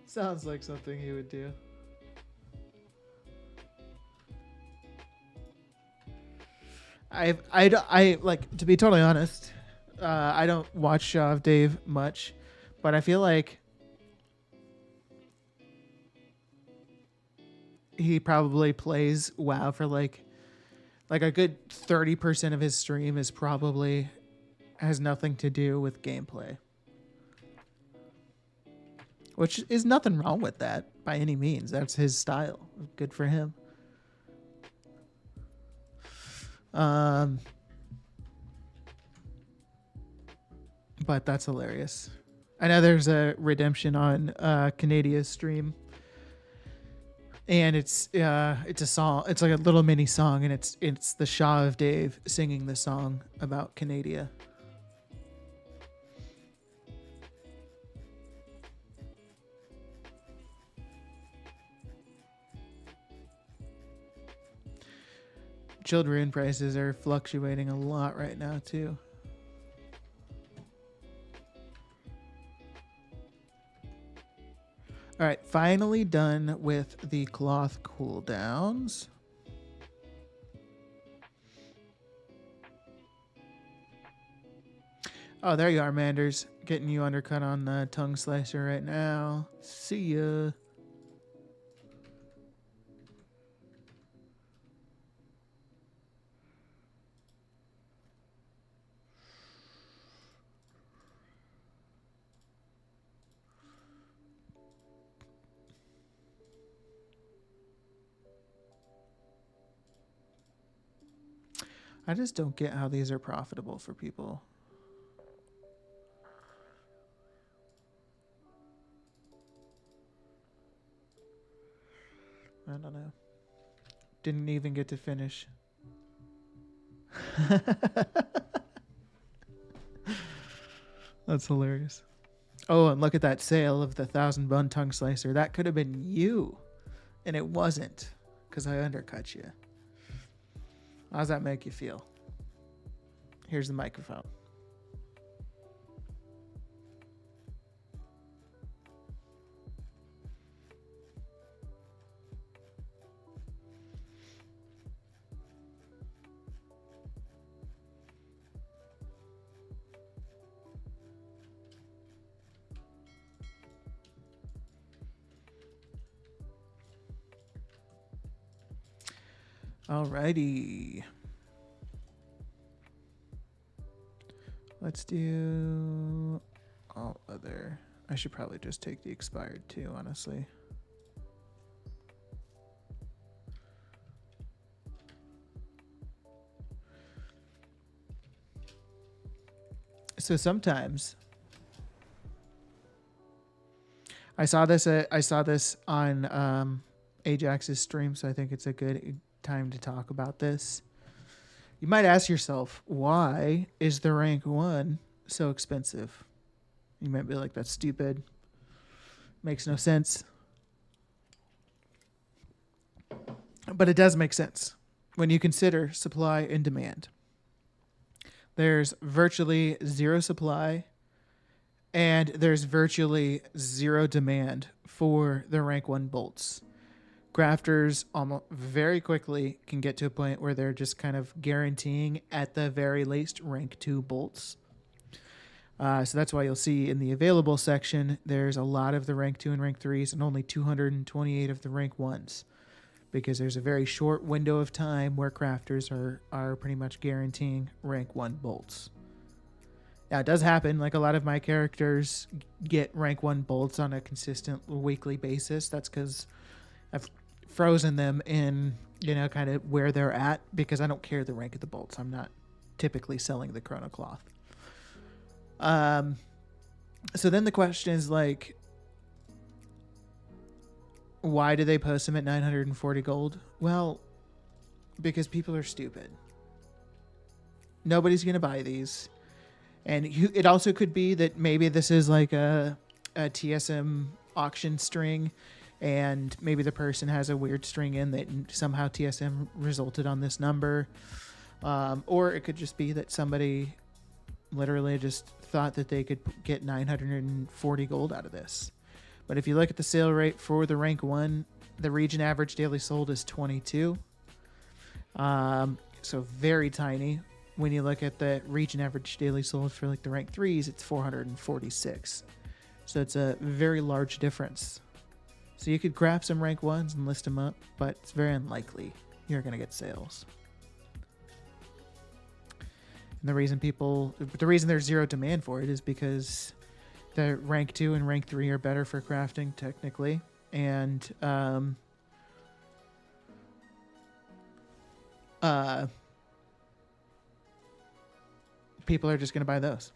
Sounds like something he would do. I like, to be totally honest, I don't watch Shaw of Dave much, but I feel like he probably plays WoW for like a good 30% of his stream is probably has nothing to do with gameplay. Which is nothing wrong with that by any means. That's his style. Good for him. But that's hilarious. I know there's a redemption on Canadia's stream, and it's a song. It's like a little mini song, and it's the Shaw of Dave singing the song about Canada. Children prices are fluctuating a lot right now too. All right, finally done with the cloth cooldowns. Oh, there you are, Manders. Getting you undercut on the tongue slicer right now. See ya. I just don't get how these are profitable for people. I don't know. Didn't even get to finish. That's hilarious. Oh, and look at that sale of the 1,000 bun tongue slicer. That could have been you, and it wasn't, because I undercut you. How does that make you feel? Here's the microphone. Alrighty. Let's do all other. I should probably just take the expired too, honestly. So sometimes I saw this on Ajax's stream, so I think it's a good time to talk about this. You might ask yourself, why is the rank 1 so expensive? You might be like, that's stupid. Makes no sense. But it does make sense when you consider supply and demand. There's virtually zero supply and there's virtually zero demand for the rank 1 bolts. Crafters almost very quickly can get to a point where they're just kind of guaranteeing at the very least rank 2 bolts. So that's why you'll see in the available section, there's a lot of the rank 2 and rank 3s and only 228 of the rank 1s. Because there's a very short window of time where crafters are pretty much guaranteeing rank 1 bolts. Now, it does happen. Like, a lot of my characters get rank 1 bolts on a consistent weekly basis. That's because I've frozen them in, kind of where they're at, because I don't care the rank of the bolts. I'm not typically selling the chrono cloth. So then the question is, like, why do they post them at 940 gold? Well, because people are stupid. Nobody's going to buy these. And it also could be that maybe this is like a TSM auction string, and maybe the person has a weird string in that somehow TSM resulted on this number. Or it could just be that somebody literally just thought that they could get 940 gold out of this. But if you look at the sale rate for the rank 1, the region average daily sold is 22. So very tiny. When you look at the region average daily sold for like the rank 3s, it's 446. So it's a very large difference. So you could grab some rank 1s and list them up, but it's very unlikely you're going to get sales. And the reason there's zero demand for it is because the rank 2 and rank 3 are better for crafting technically, and people are just going to buy those.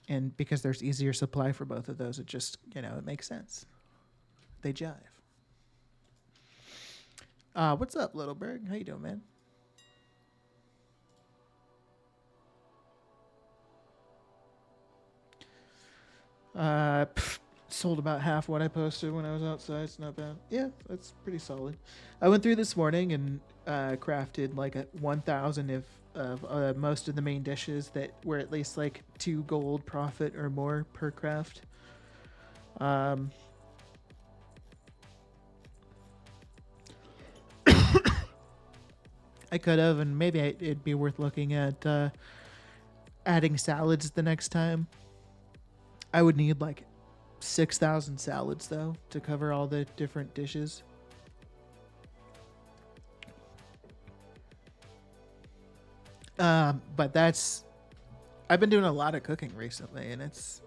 And because there's easier supply for both of those, it just, it makes sense. They jive. What's up, Little Berg? How you doing, man? Sold about half what I posted when I was outside. It's not bad. Yeah, that's pretty solid. I went through this morning and crafted like 1,000 of most of the main dishes that were at least like 2 gold profit or more per craft. I could have, and maybe it'd be worth looking at adding salads the next time. I would need like 6,000 salads though to cover all the different dishes. But I've been doing a lot of cooking recently, and it's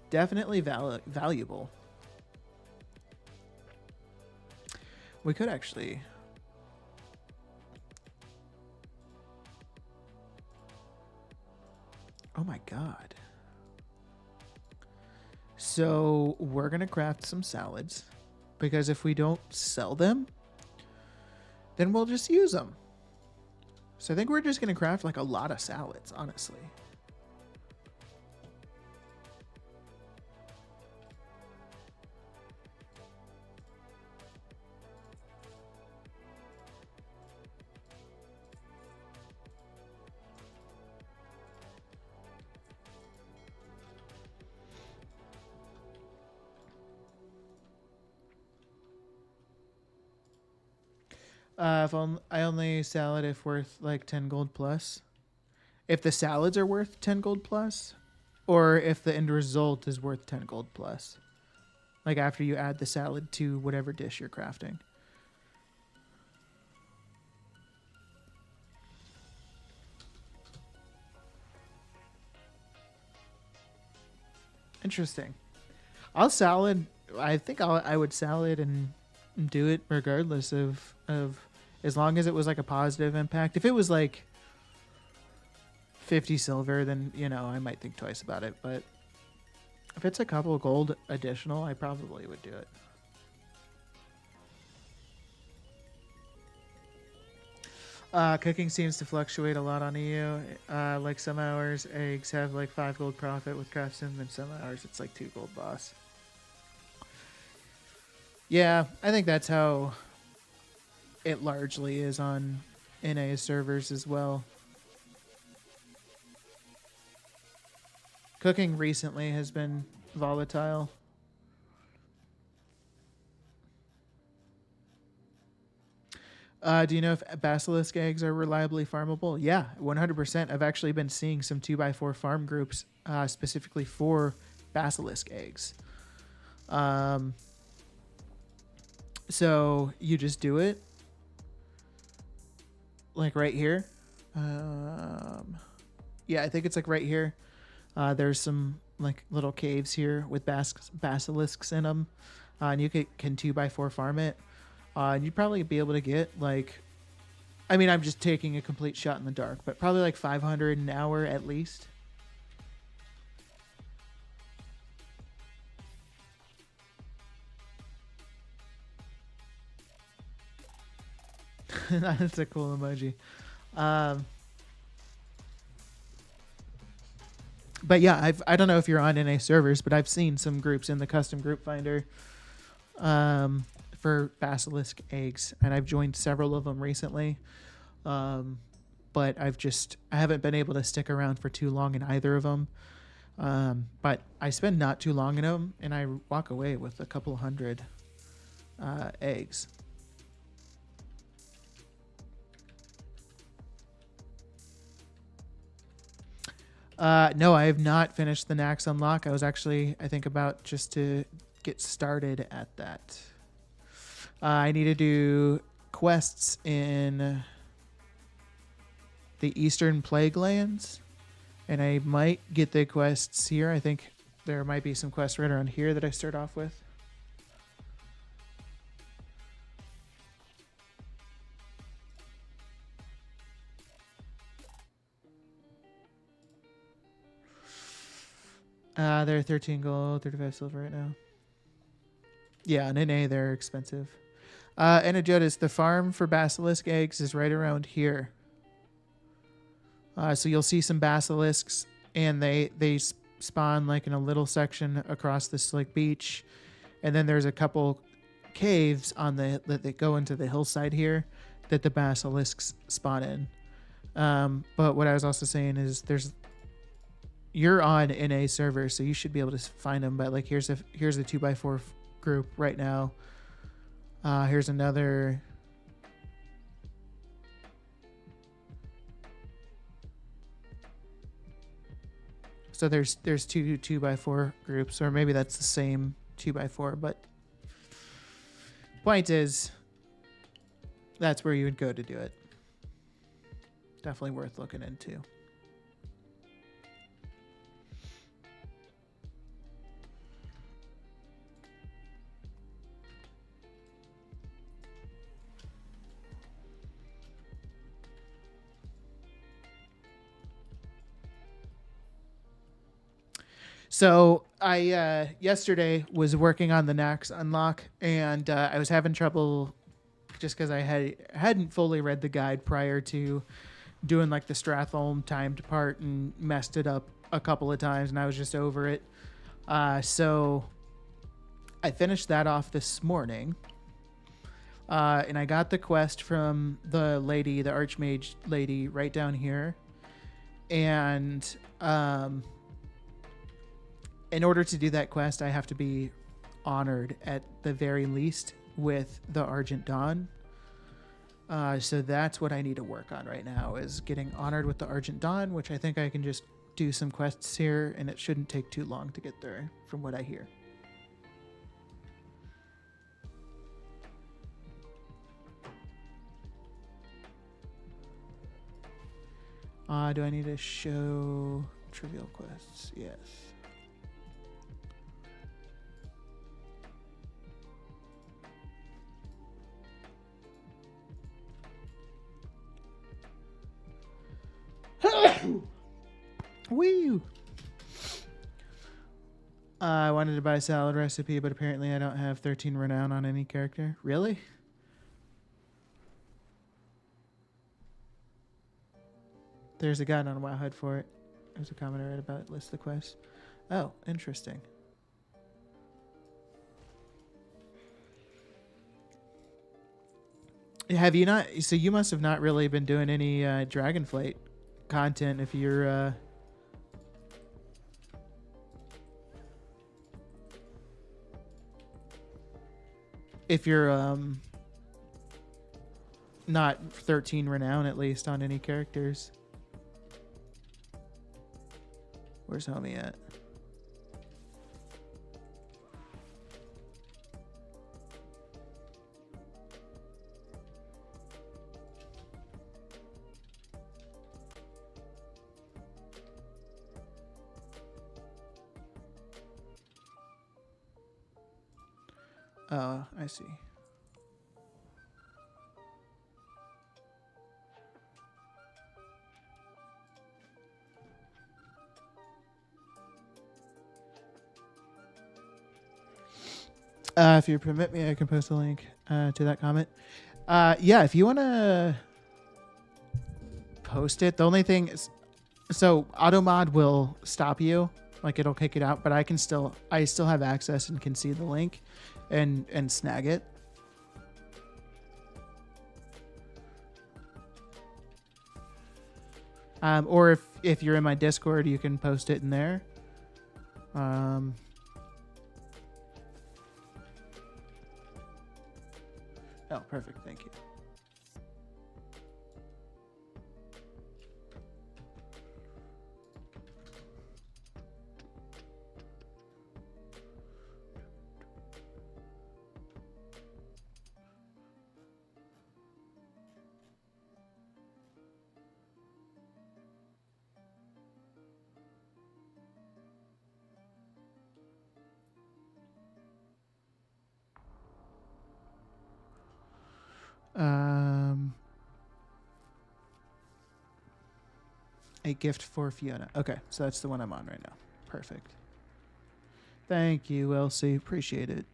definitely valuable. We could actually. Oh my God. So we're going to craft some salads, because if we don't sell them, then we'll just use them. So I think we're just going to craft like a lot of salads, honestly. I only salad if worth like 10 gold plus. If the salads are worth 10 gold plus, or if the end result is worth 10 gold plus. Like after you add the salad to whatever dish you're crafting. Interesting. I'll salad. I think I would salad and do it regardless of as long as it was like a positive impact. If it was like 50 silver, then I might think twice about it. But if it's a couple of gold additional, I probably would do it. Cooking seems to fluctuate a lot on EU. Like some hours, eggs have like 5 gold profit with craftsman, and some hours it's like 2 gold boss. Yeah, I think that's how it largely is on NA servers as well. Cooking recently has been volatile. Do you know if basilisk eggs are reliably farmable? Yeah, 100%. I've actually been seeing some 2x4 farm groups specifically for basilisk eggs. So you just do it like right here. Yeah, I think it's like right here. There's some like little caves here with basilisks in them, and you can 2x4 farm it. And you'd probably be able to get like, I mean, I'm just taking a complete shot in the dark, but probably like 500 an hour at least. That's a cool emoji. But yeah, I don't know if you're on NA servers, but I've seen some groups in the custom group finder for basilisk eggs, and I've joined several of them recently. But I haven't been able to stick around for too long in either of them. But I spend not too long in them, and I walk away with a couple hundred eggs. No, I have not finished the Naxx unlock. I was actually, I think, about just to get started at that. I need to do quests in the Eastern Plague Lands, and I might get the quests here. I think there might be some quests right around here that I start off with. They're 13 gold, 35 silver right now. Yeah, in NA they're expensive. And Jodas, the farm for basilisk eggs is right around here. So you'll see some basilisks, and they spawn like in a little section across this like beach, and then there's a couple caves on that go into the hillside here that the basilisks spawn in. But what I was also saying is you're on NA server, so you should be able to find them. But like here's a 2x4 group right now. Here's another. So there's two 2x4 groups, or maybe that's the same 2x4. But point is, that's where you would go to do it. Definitely worth looking into. So I yesterday was working on the Naxx unlock, and I was having trouble just because I hadn't fully read the guide prior to doing like the Stratholme timed part and messed it up a couple of times, and I was just over it. So I finished that off this morning, and I got the quest from the Archmage lady right down here, and in order to do that quest, I have to be honored at the very least with the Argent Dawn. So that's what I need to work on right now is getting honored with the Argent Dawn, which I think I can just do some quests here, and it shouldn't take too long to get there, from what I hear. Do I need to show trivial quests? Yes. Woo! I wanted to buy a salad recipe, but apparently I don't have 13 renown on any character. Really? There's a guide on Wowhead for it. There's a comment I read about it. List the quests. Oh, interesting. Have you not? So you must have not really been doing any Dragonflight content if you're... if you're not 13 renown at least on any characters. Where's homie at? I see. If you permit me, I can post a link to that comment. Yeah, if you want to post it, the only thing is, so automod will stop you, like it'll kick it out, but I still have access and can see the link and snag it. Or if you're in my Discord, you can post it in there. Oh, perfect. Thank you. A gift for Fiona. Okay, so that's the one I'm on right now. Perfect. Thank you, Elsie. Appreciate it.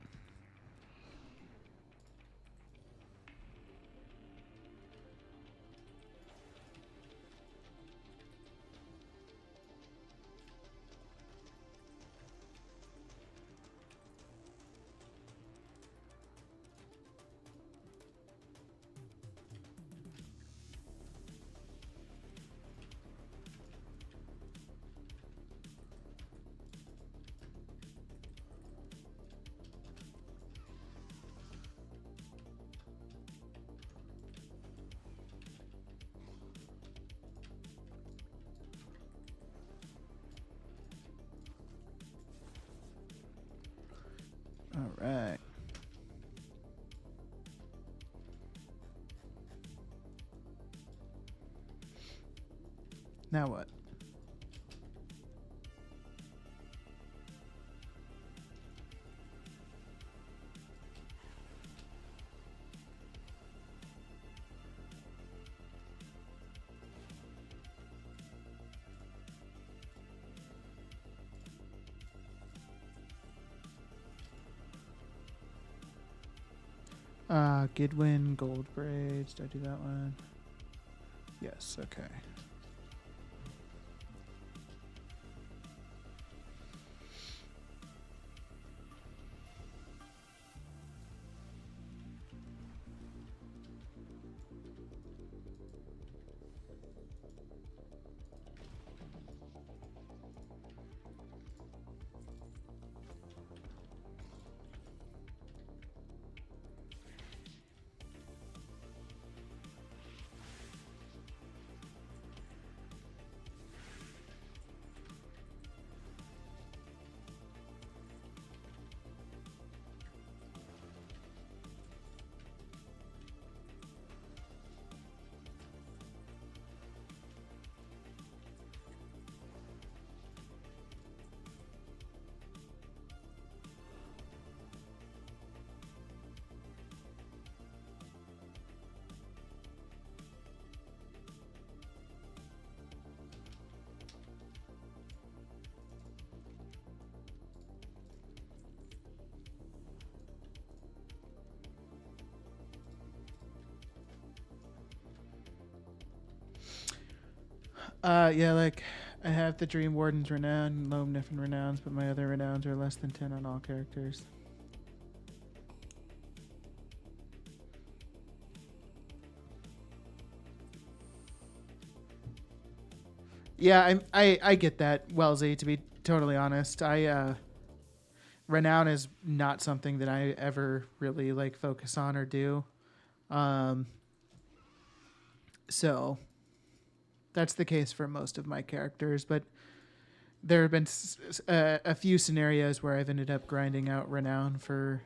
All right. Now what? Goodwin gold braids. Did I do that one? Yes. Okay. Yeah, like I have the Dream Warden's renown and Loam Niffin renowns, but my other renowns are less than 10 on all characters. Yeah, I get that, Wellesley, to be totally honest. Renown is not something that I ever really like focus on or do. Um so that's the case for most of my characters, but there have been a few scenarios where I've ended up grinding out renown for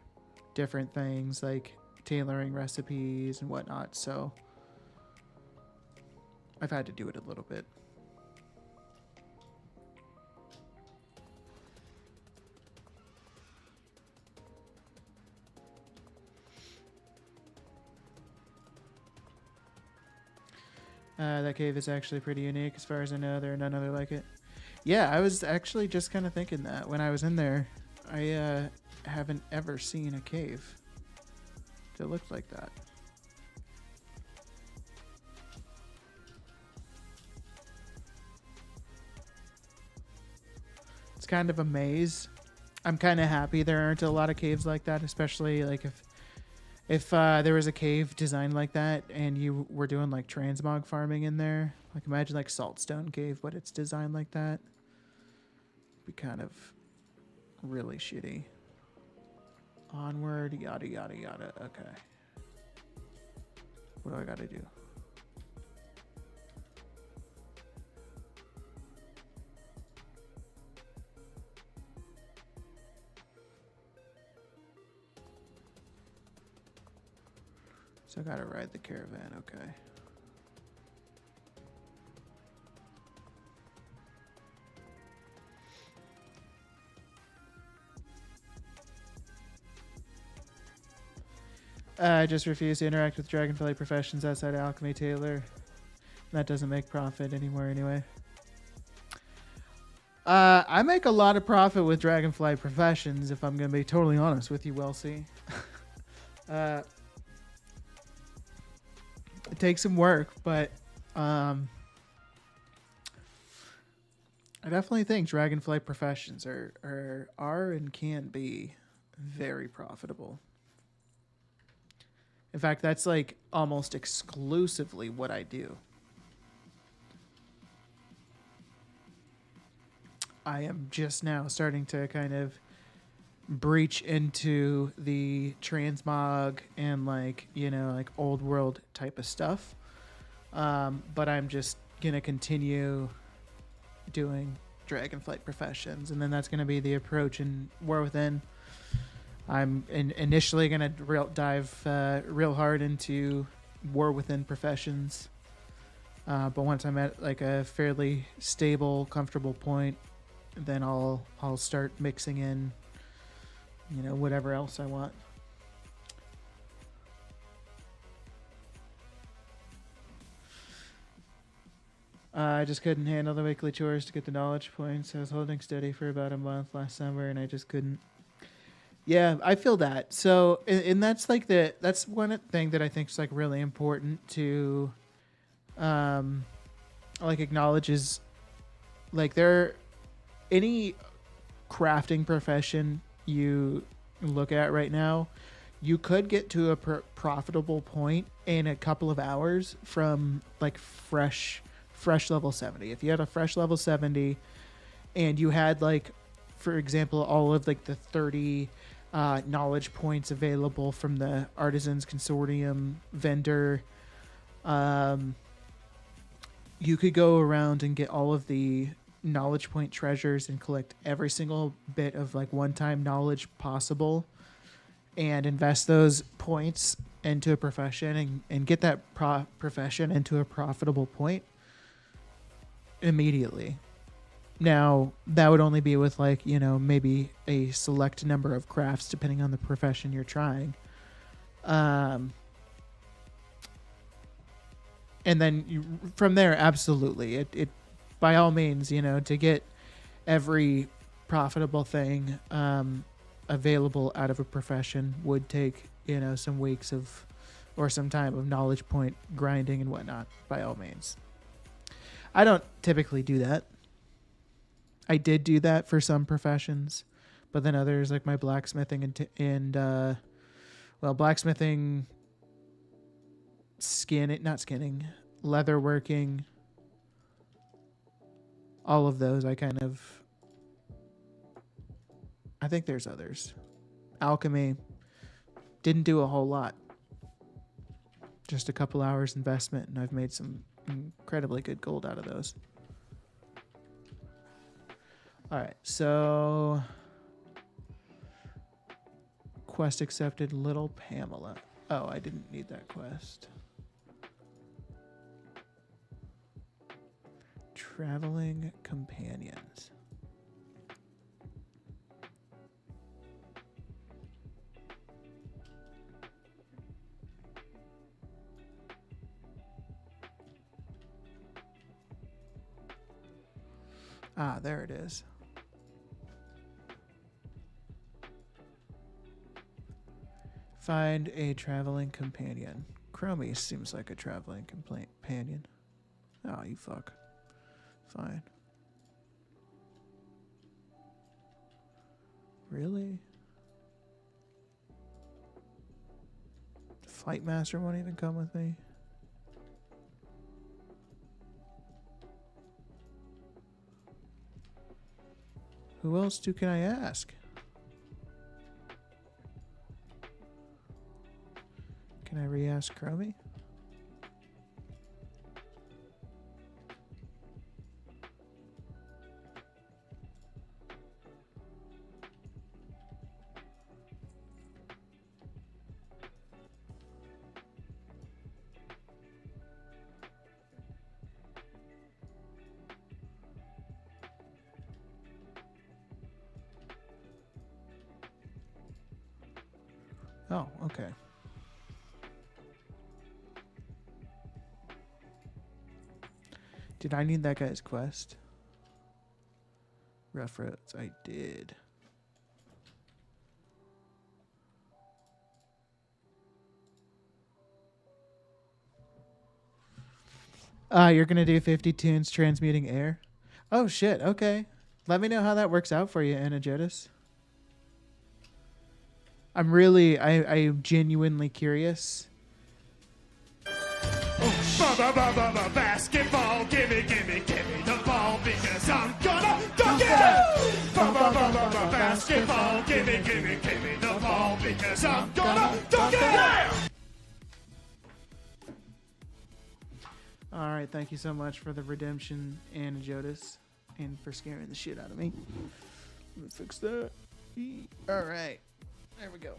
different things like tailoring recipes and whatnot. So I've had to do it a little bit. That cave is actually pretty unique. As far as I know, there are none other like it. Yeah, I was actually just kind of thinking that when I was in there. I haven't ever seen a cave that looked like that. It's kind of a maze. I'm kind of happy there aren't a lot of caves like that, especially like if there was a cave designed like that and you were doing like transmog farming in there. Like imagine like Saltstone Cave, but it's designed like that. It'd be kind of really shitty. Onward, yada yada yada. Okay. What do I gotta do? So I gotta ride the caravan, okay. I just refuse to interact with Dragonfly professions outside Alchemy Tailor. That doesn't make profit anymore anyway. I make a lot of profit with Dragonfly professions, if I'm going to be totally honest with you, Wellesley. It takes some work, but I definitely think Dragonfly professions are and can be very profitable. In fact, that's like almost exclusively what I do. I am just now starting to kind of breach into the transmog and like, you know, like old world type of stuff. But I'm just going to continue doing Dragonflight professions. And then that's going to be the approach in War Within. I'm initially going to dive real hard into War Within professions. But once I'm at like a fairly stable, comfortable point, then I'll start mixing in, you know, whatever else I want. I just couldn't handle the weekly chores to get the knowledge points. I was holding steady for about a month last summer, and I just couldn't. Yeah, I feel that. So, and that's like that's one thing that I think is like really important to, like acknowledge is, like any crafting profession you look at right now, you could get to a profitable point in a couple of hours from like fresh level 70. If you had a fresh level 70 and you had like, for example, all of like the 30 knowledge points available from the Artisans Consortium vendor, you could go around and get all of the knowledge point treasures and collect every single bit of like one-time knowledge possible and invest those points into a profession and get that profession into a profitable point immediately. Now, that would only be with like, you know, maybe a select number of crafts depending on the profession you're trying. And then from there, absolutely. It by all means, you know, to get every profitable thing available out of a profession would take, you know, some weeks of or some time of knowledge point grinding and whatnot, by all means. I don't typically do that. I did do that for some professions, but then others like my blacksmithing and blacksmithing, not skinning, leather working, all of those I think there's others. Alchemy, didn't do a whole lot. Just a couple hours investment, and I've made some incredibly good gold out of those. All right, so quest accepted, Little Pamela. Oh, I didn't need that quest. Traveling companions. Ah, there it is. Find a traveling companion. Chromie seems like a traveling companion. Oh, you fuck. Fine. Really? The Flight Master won't even come with me? Who else can I ask? Can I re-ask Chromie? Oh, okay. Did I need that guy's quest? Rough roads, I did. You're gonna do 50 tunes transmuting air? Oh shit, okay. Let me know how that works out for you, Anna Jodis. I'm genuinely curious. Oh, basketball, gimme the ball because I'm gonna dunk it! Basketball, gimme the ball because I'm gonna dunk it! Yeah! All right, thank you so much for the redemption, Anna Jodis, and for scaring the shit out of me. Let me fix that. All right, there we go.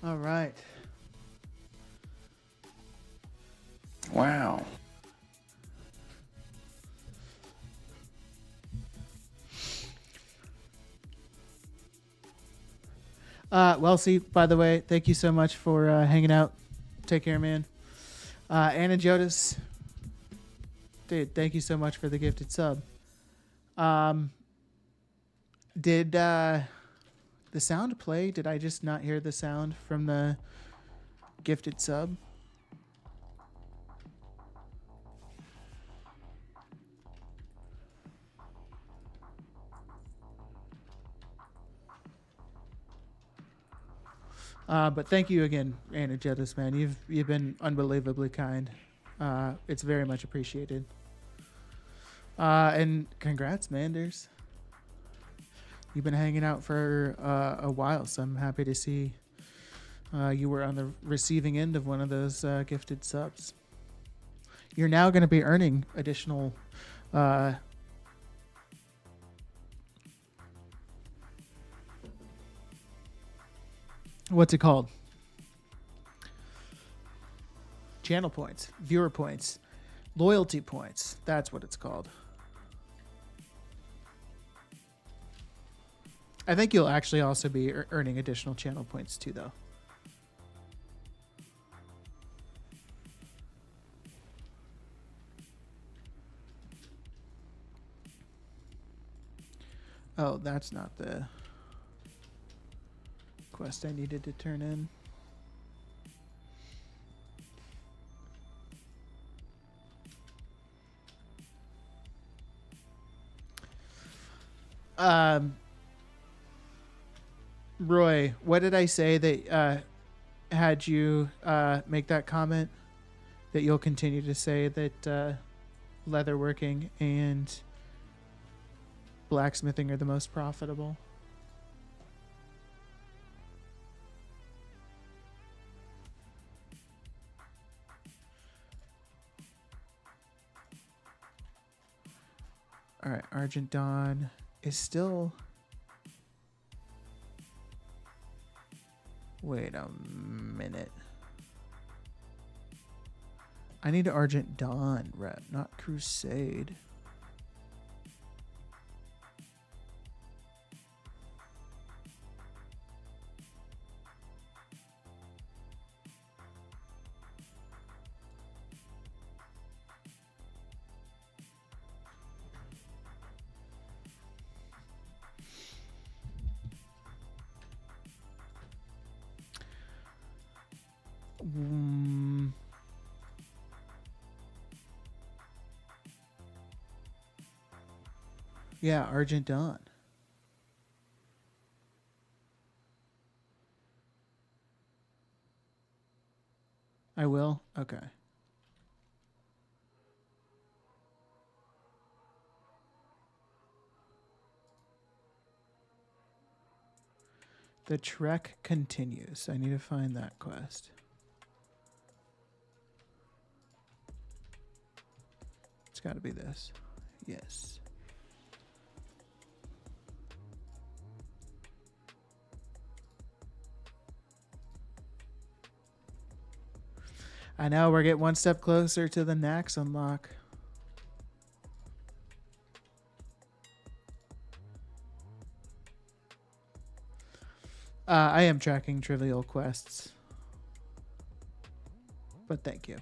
All right. Wow. Well, see, by the way, thank you so much for hanging out. Take care, man. Anna Jodas, dude, thank you so much for the gifted sub. Did the sound play? Did I just not hear the sound from the gifted sub? But thank you again, Anna Jodas, man. You've been unbelievably kind. It's very much appreciated. And congrats, Manders. You've been hanging out for a while, so I'm happy to see you were on the receiving end of one of those gifted subs. You're now going to be earning additional what's it called? Channel points, viewer points, loyalty points. That's what it's called. I think you'll actually also be earning additional channel points too, though. Oh, that's not the quest I needed to turn in. Roy, what did I say that had you make that comment that you'll continue to say that leatherworking and blacksmithing are the most profitable? All right, Argent Dawn is still... Wait a minute. I need Argent Dawn rep, not Crusade. Yeah, Argent Dawn. I will? Okay. The trek continues. I need to find that quest. It's got to be this. Yes. I know, we're getting one step closer to the Naxx unlock. I am tracking trivial quests. But thank you.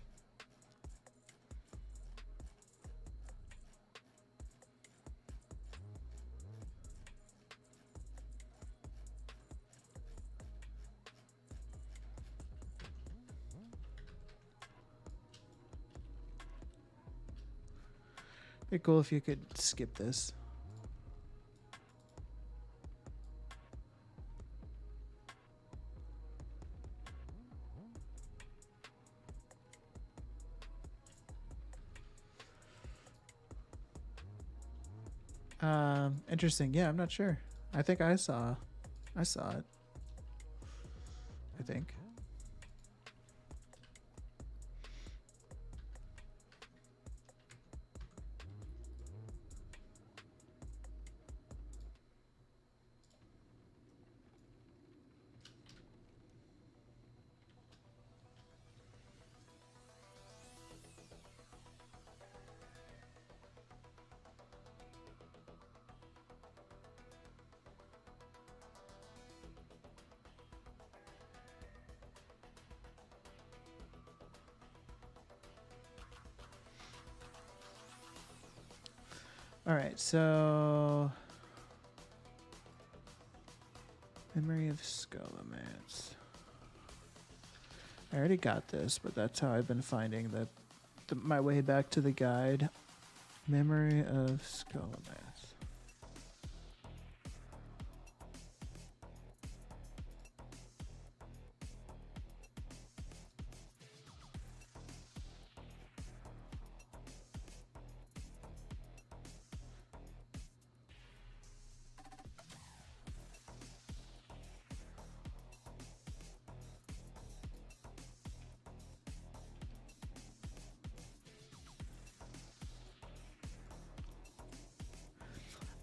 Be cool if you could skip this. Interesting. Yeah, I'm not sure. I think I saw it. I think. All right, so memory of Scholomance. I already got this, but that's how I've been finding my way back to the guide. Memory of Scholomance.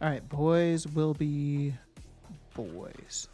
All right, boys will be boys.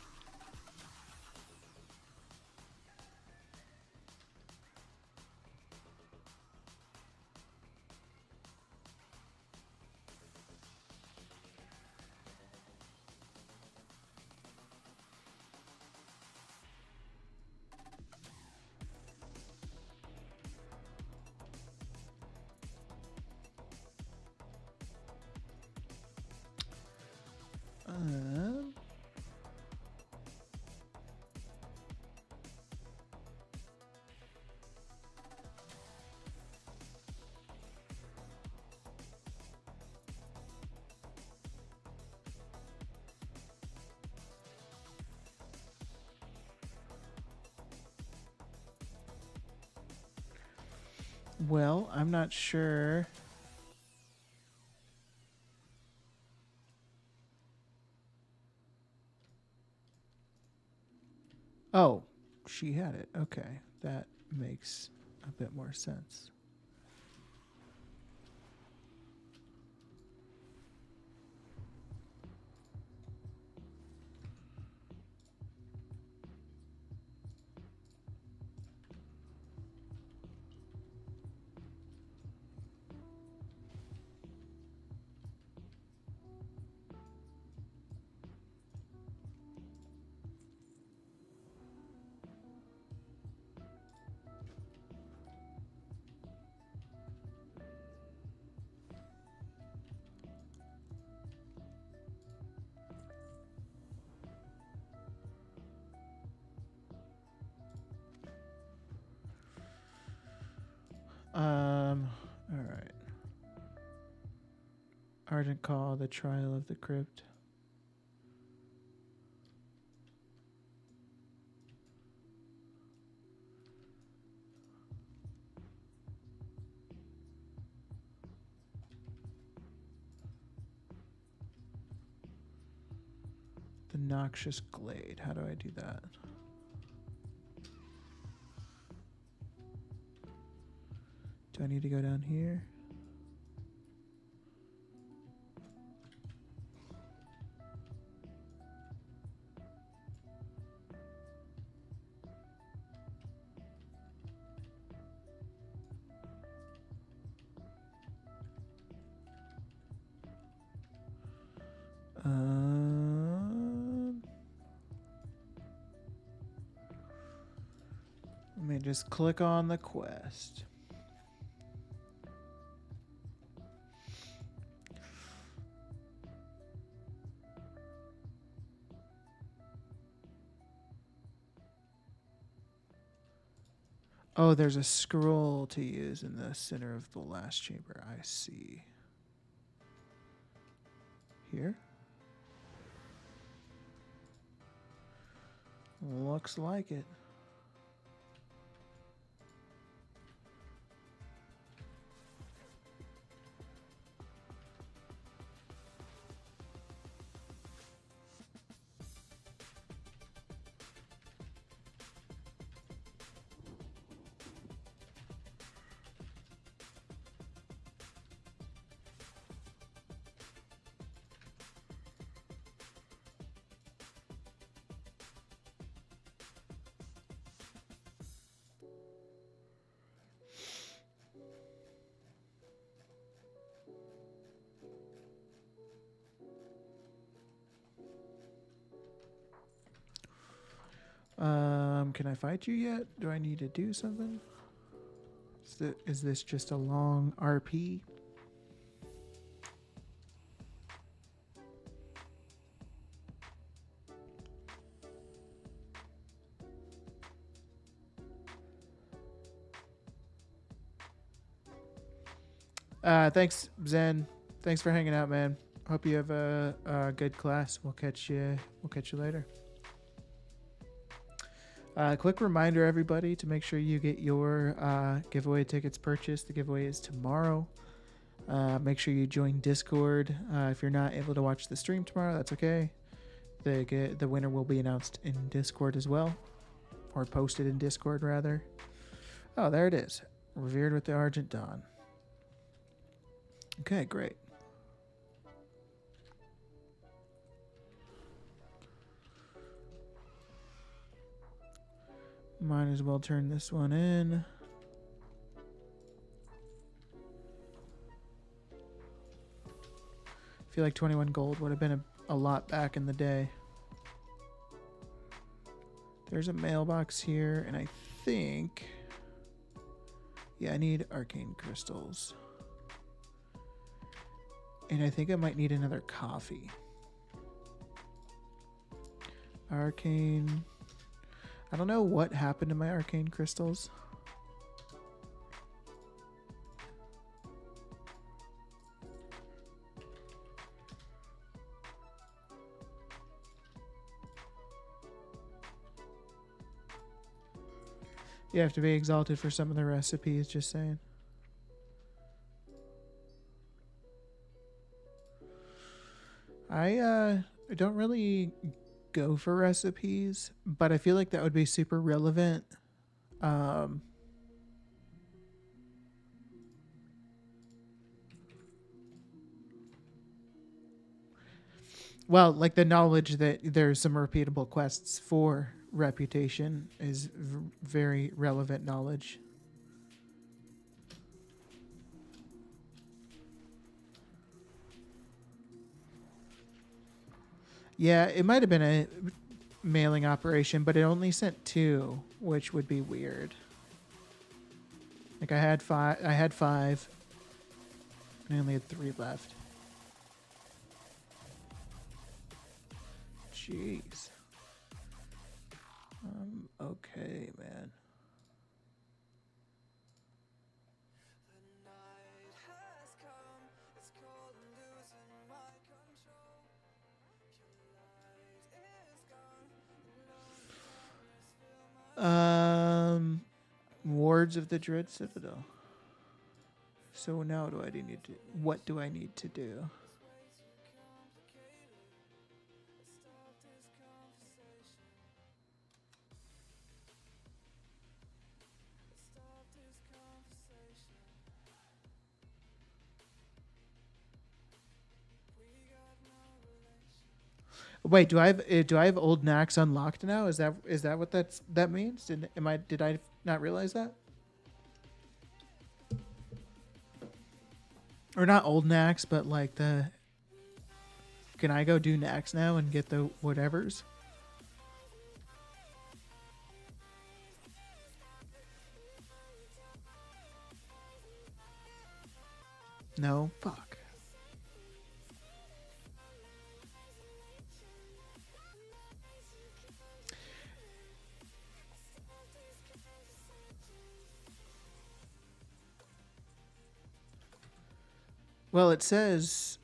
Well, I'm not sure. Oh, she had it. Okay, that makes a bit more sense. All right. Argent Call, The Trial of the Crypt. The Noxious Glade. How do I do that? Do I need to go down here? Let me just click on the quest. Oh, there's a scroll to use in the center of the last chamber. I see. Here? Looks like it. Can I fight you yet? Do I need to do something? Is this just a long RP? Thanks, Zen. Thanks for hanging out, man. Hope you have a good class. We'll catch you. We'll catch you later. Quick reminder, everybody, to make sure you get your giveaway tickets purchased. The giveaway is tomorrow. Make sure you join Discord. If you're not able to watch the stream tomorrow, that's okay. The winner will be announced in Discord as well, or posted in Discord rather. Oh, there it is. Revered with the Argent Dawn. Okay, great. Might as well turn this one in. I feel like 21 gold would have been a lot back in the day. There's a mailbox here, and I think... Yeah, I need arcane crystals. And I think I might need another coffee. Arcane... I don't know what happened to my arcane crystals. You have to be exalted for some of the recipes, just saying. I don't really go for recipes, but I feel like that would be super relevant. Well, like the knowledge that there's some repeatable quests for reputation is very relevant knowledge. Yeah, it might have been a mailing operation, but it only sent 2, which would be weird. Like I had 5, and I only had 3 left. Jeez. Okay, man. Wards of the Dread Citadel. So now what do I need to do? Wait, do I have old Naxx unlocked now? Is that what that means? Did I not realize that? Or not old Naxx, but like can I go do Naxx now and get the whatevers? No, fuck. Well, it says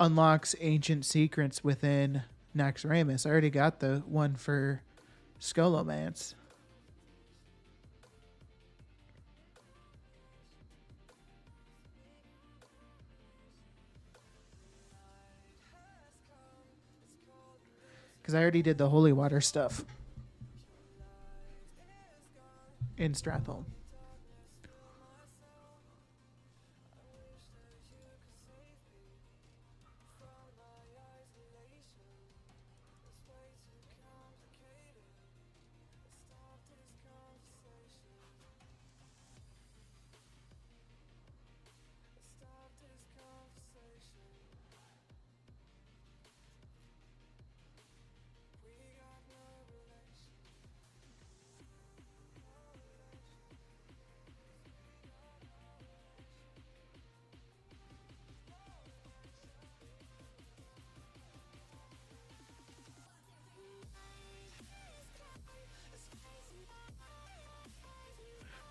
unlocks ancient secrets within Naxx. I already got the one for Scholomance. Because I already did the holy water stuff in Stratholme.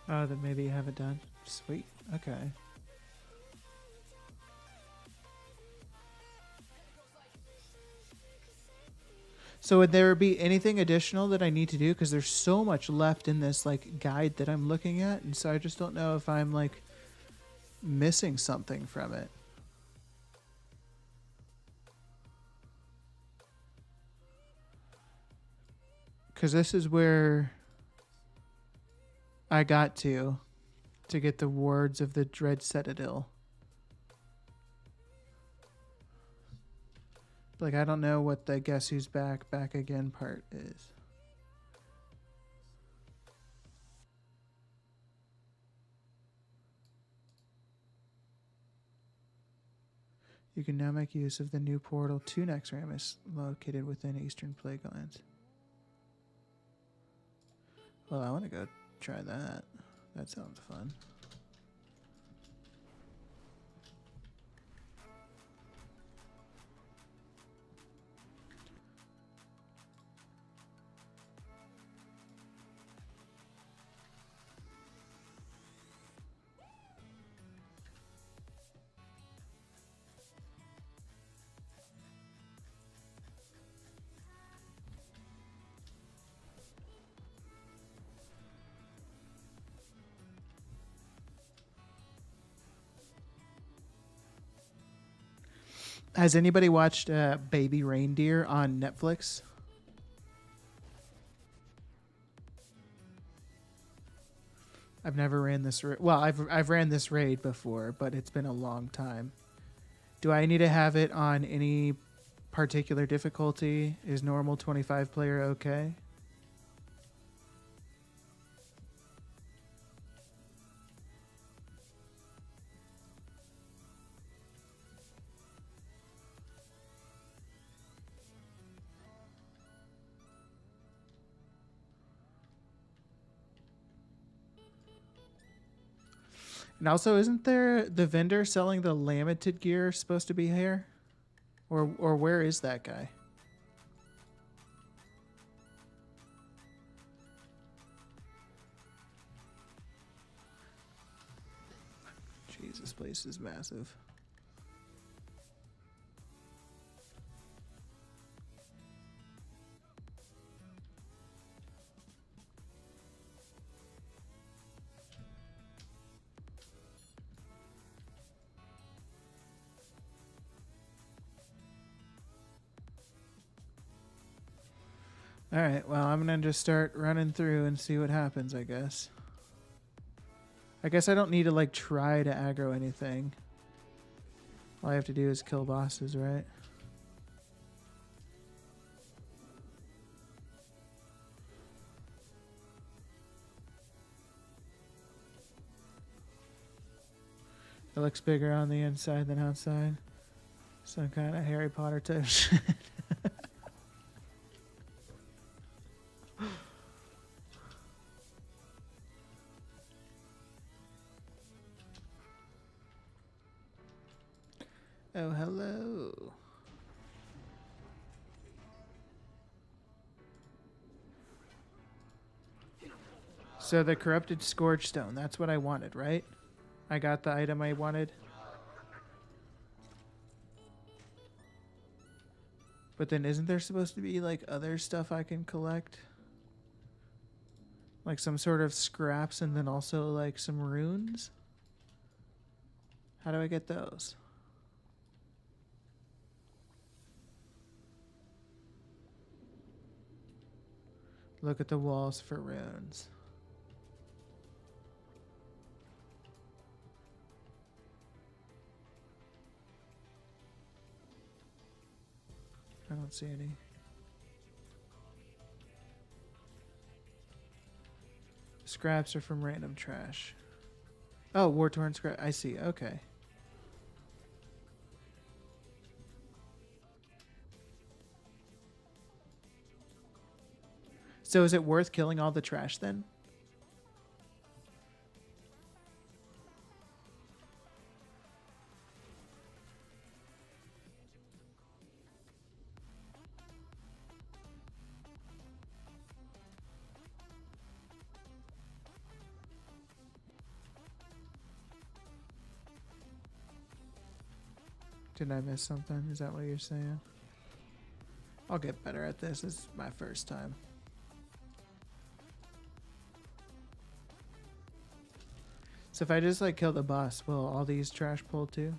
Oh, that maybe you haven't done. Sweet. Okay. So would there be anything additional that I need to do? Because there's so much left in this like guide that I'm looking at, and so I just don't know if I'm like missing something from it. Because this is where I got to get the wards of the Dread Citadel. Like, I don't know what the Guess Who's Back Again part is. You can now make use of the new portal to Naxx located within Eastern Plaguelands. Well, I want to go try that. That sounds fun. Has anybody watched Baby Reindeer on Netflix? I've never ran this. Well, I've ran this raid before, but it's been a long time. Do I need to have it on any particular difficulty? Is normal 25 player okay? And also, isn't there the vendor selling the limited gear supposed to be here? Or where is that guy? Jeez, this place is massive. All right, well, I'm going to just start running through and see what happens, I guess. I guess I don't need to, like, try to aggro anything. All I have to do is kill bosses, right? It looks bigger on the inside than outside. Some kind of Harry Potter type shit. Oh, hello. So the corrupted Scourge Stone, that's what I wanted, right? I got the item I wanted. But then isn't there supposed to be like other stuff I can collect? Like some sort of scraps and then also like some runes? How do I get those? Look at the walls for runes. I don't see any. Scraps are from random trash. Oh, war-torn scrap. I see. Okay. So is it worth killing all the trash then? Did I miss something? Is that what you're saying? I'll get better at this. This is my first time. So if I just like kill the boss, will all these trash pull too?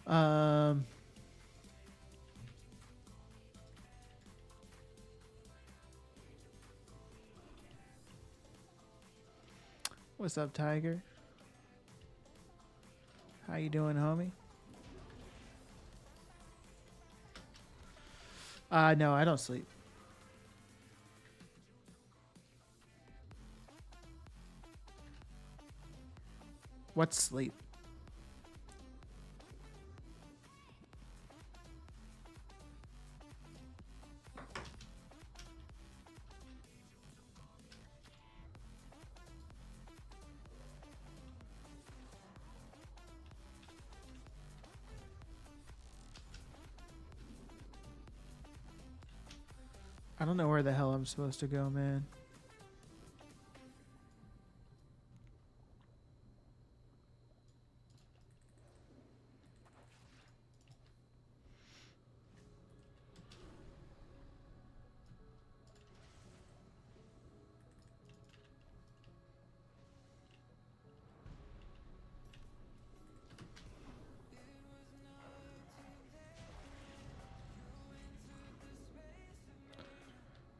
Um, what's up, Tiger? How you doing, homie? No, I don't sleep. What's sleep? I don't know where the hell I'm supposed to go, man.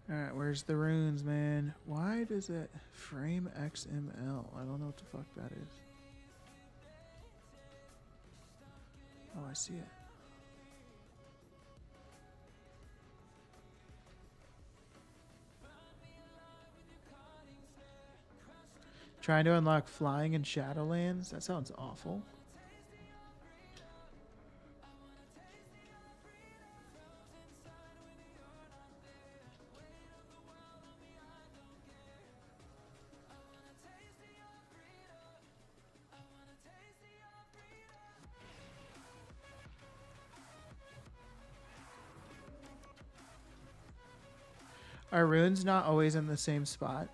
Alright, where's the runes, man? Why does it frame XML? I don't know what the fuck that is. Oh, I see it. Trying to unlock flying in Shadowlands? That sounds awful. Are runes not always in the same spot?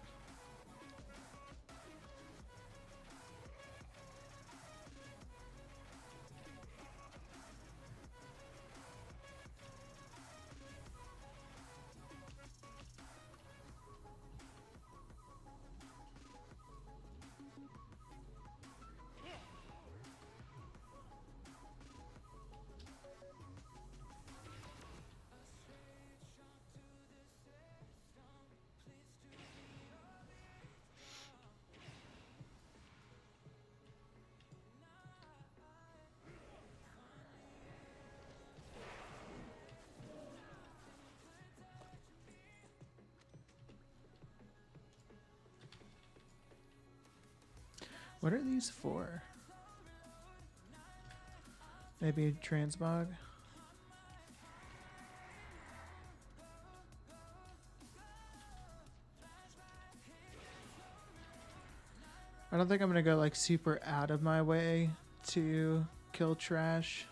What are these for? Maybe a transmog? I don't think I'm gonna go like super out of my way to kill trash.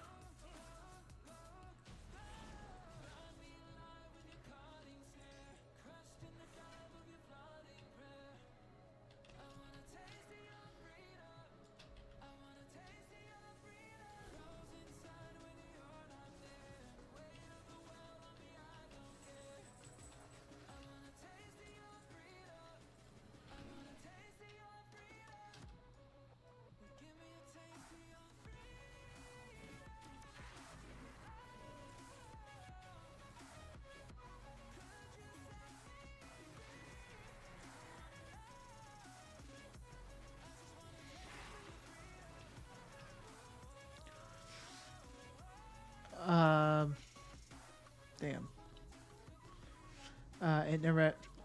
Damn.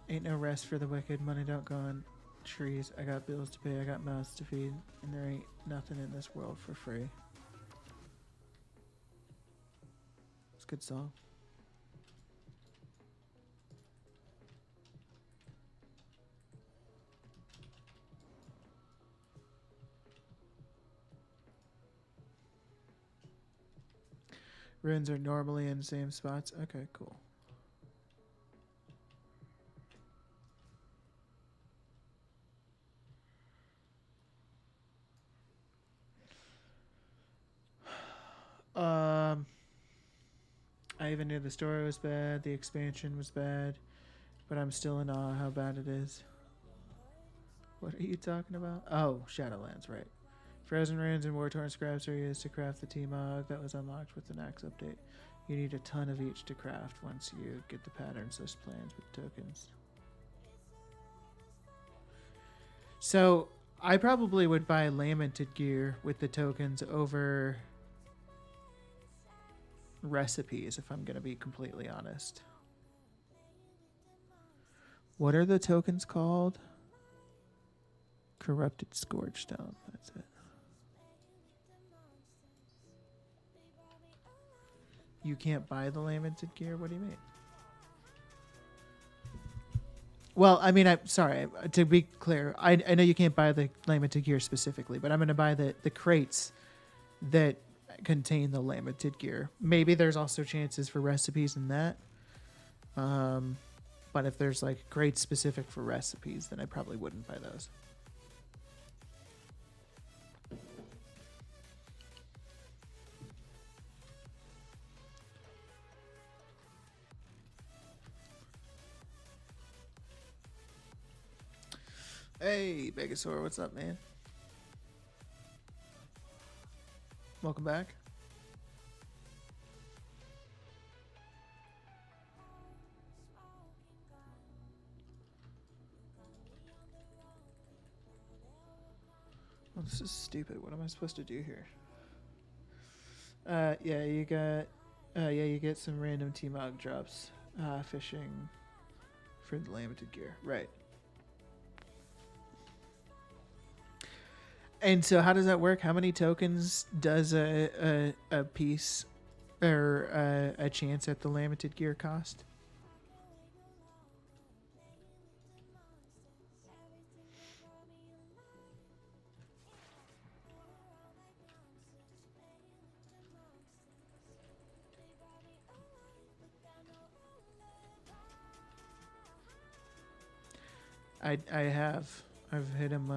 Ain't no rest for the wicked. Money don't go on trees. I got bills to pay. I got mouths to feed, and there ain't nothing in this world for free. It's a good song. Runes are normally in the same spots. Okay, cool. Um, I even knew the story was bad, the expansion was bad, but I'm still in awe how bad it is. What are you talking about? Oh, Shadowlands, right. Frozen runes and war-torn scraps are used to craft the T-Mog that was unlocked with the Naxx update. You need a ton of each to craft once you get the patterns list plans with tokens. So, I probably would buy lamented gear with the tokens over recipes, if I'm going to be completely honest. What are the tokens called? Corrupted Scourgestone. That's it. You can't buy the lamented gear? What do you mean? Well, I mean, I'm sorry. To be clear, I know you can't buy the lamented gear specifically, but I'm going to buy the crates that contain the lamented gear. Maybe there's also chances for recipes in that. But if there's like crates specific for recipes, then I probably wouldn't buy those. Hey, Vegasaur, what's up, man? Welcome back. Oh, this is stupid. What am I supposed to do here? Yeah, you got, you get some random T-Mog drops, fishing for the limited gear, right? And so, how does that work? How many tokens does a piece or a chance at the limited gear cost? I've hit him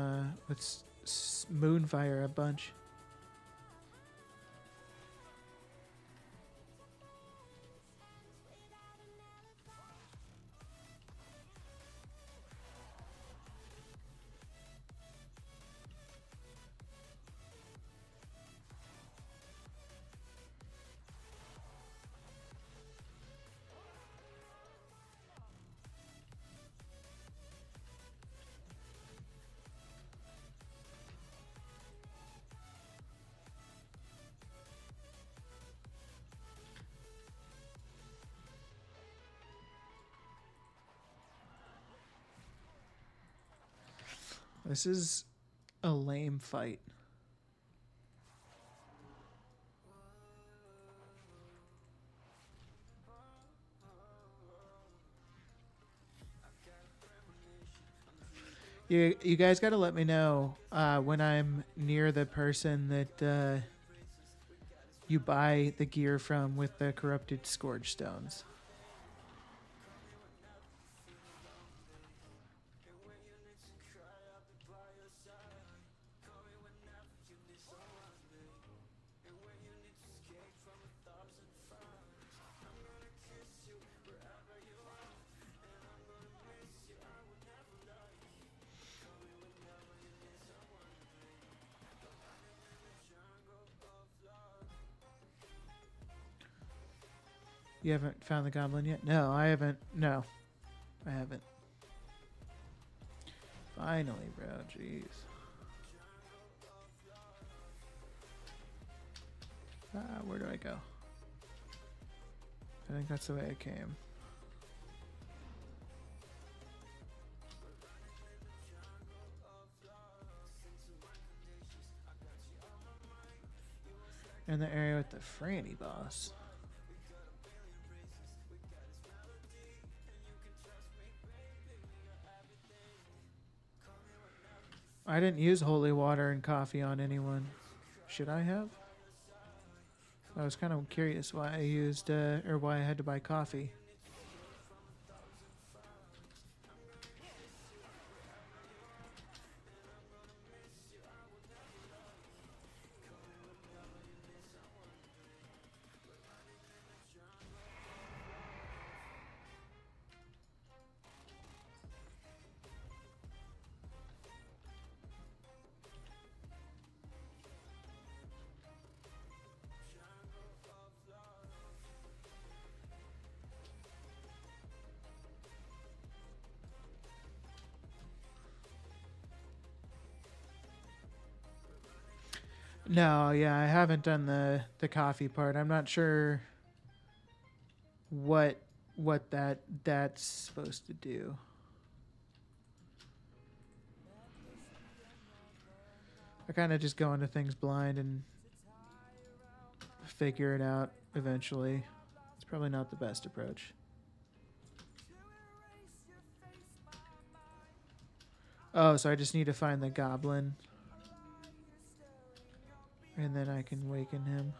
with Moonfire a bunch. This is a lame fight. You guys got to let me know when I'm near the person that you buy the gear from with the corrupted scourge stones. You haven't found the goblin yet? No, I haven't. No, I haven't. Finally, bro. Jeez. Where do I go? I think that's the way I came. In the area with the Franny boss. I didn't use holy water and coffee on anyone. Should I have? I was kind of curious why I used or why I had to buy coffee. No, yeah, I haven't done the coffee part. I'm not sure what that's supposed to do. I kind of just go into things blind and figure it out eventually. It's probably not the best approach. Oh, so I just need to find the goblin. And then I can waken him.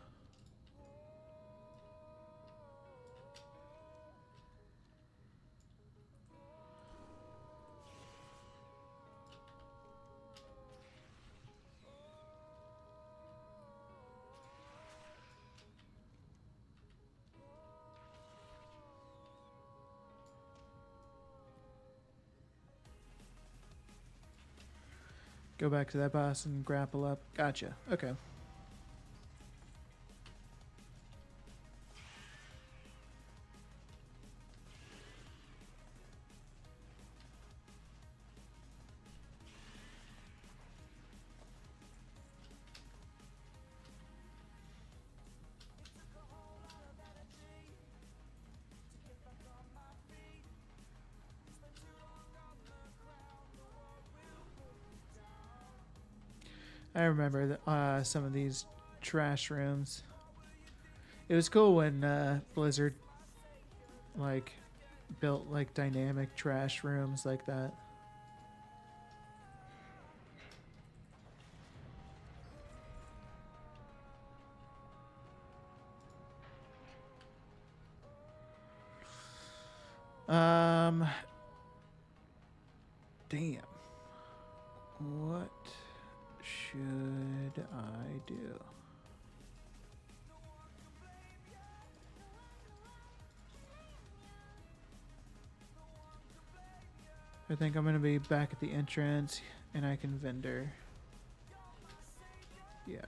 Go back to that boss and grapple up. Gotcha. Okay. I remember some of these trash rooms. It was cool when Blizzard like built like dynamic trash rooms like that. Damn. What should I do? I think I'm gonna be back at the entrance and I can vendor. Yeah.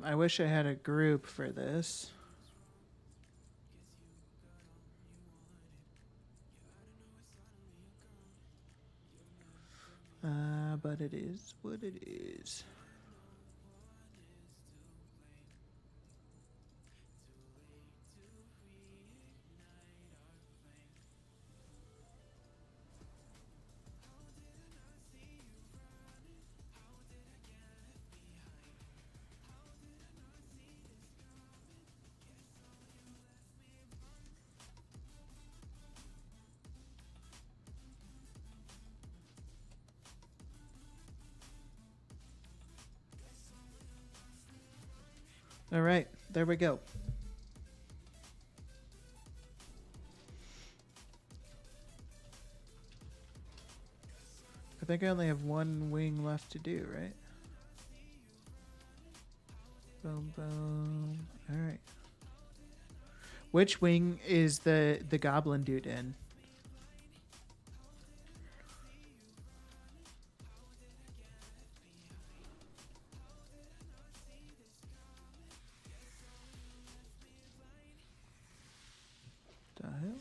I wish I had a group for this. But it is what it is. All right, there we go. I think I only have one wing left to do, right? Boom, boom. All right. Which wing is the goblin dude in? The hell?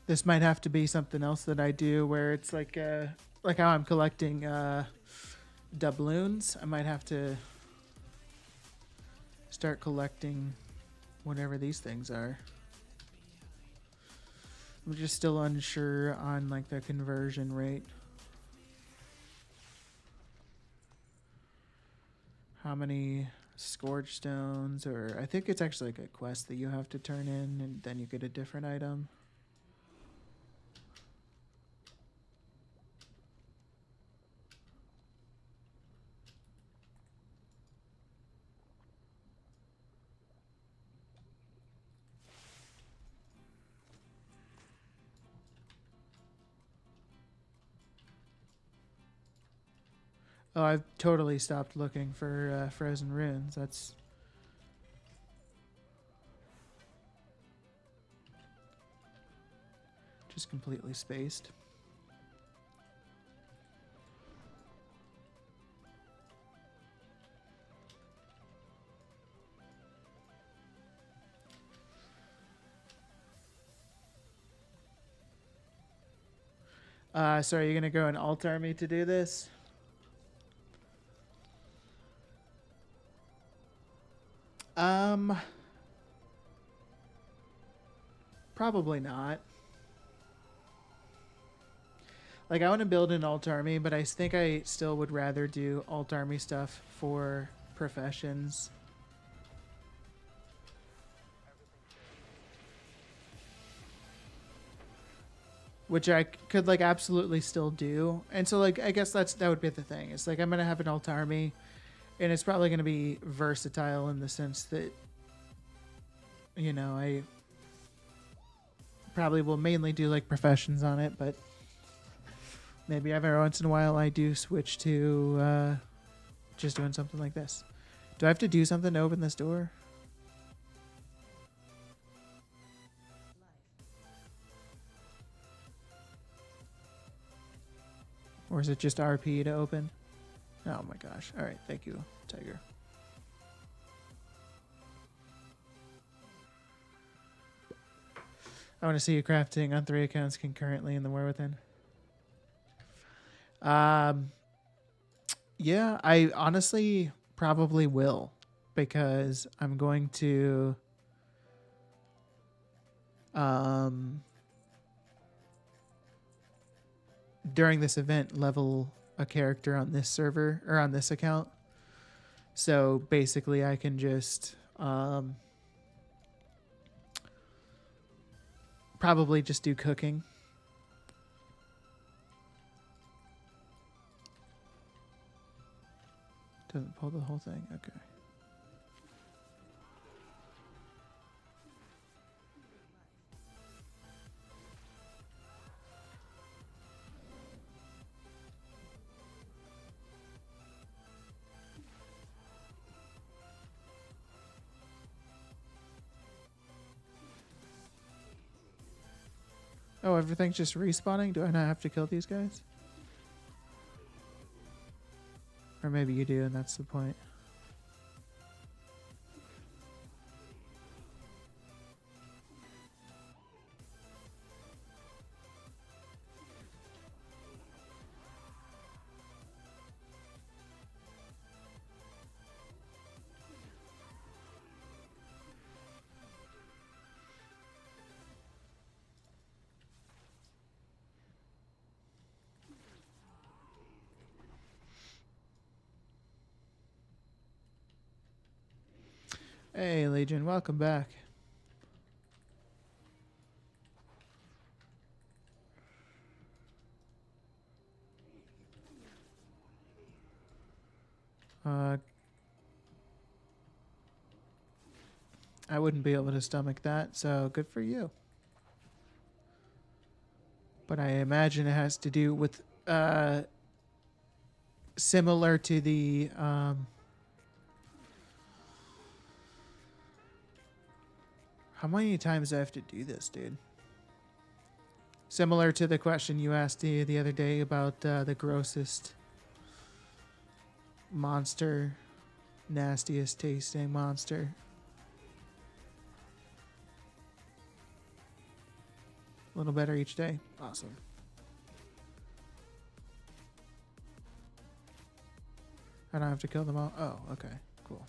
This might have to be something else that I do where it's like how I'm collecting doubloons. I might have to start collecting whatever these things are. I'm just still unsure on like the conversion rate. How many scourge stones, or I think it's actually like a quest that you have to turn in and then you get a different item. Oh, I've totally stopped looking for frozen runes. That's just completely spaced. So are you gonna go and alt army to do this? Probably not. Like, I want to build an alt army, but I think I still would rather do alt army stuff for professions. Which I could, like, absolutely still do. And so, like, I guess that would be the thing. It's like, I'm going to have an alt army, and it's probably going to be versatile in the sense that, you know, I probably will mainly do, like, professions on it, but maybe every once in a while I do switch to just doing something like this. Do I have to do something to open this door? Or is it just RP to open? Oh my gosh. All right. Thank you, Tiger. I want to see you crafting on 3 accounts concurrently in the War Within. Yeah, I honestly probably will, because I'm going to during this event level a character on this server or on this account. So basically I can just probably just do cooking. Doesn't pull the whole thing. Okay. Oh, everything's just respawning? Do I not have to kill these guys? Or maybe you do, and that's the point. Hey, Legion, welcome back. I wouldn't be able to stomach that, so good for you. But I imagine it has to do with similar to the how many times do I have to do this, dude? Similar to the question you asked the other day about the grossest monster, nastiest tasting monster. A little better each day. Awesome. I don't have to kill them all. Oh, okay. Cool.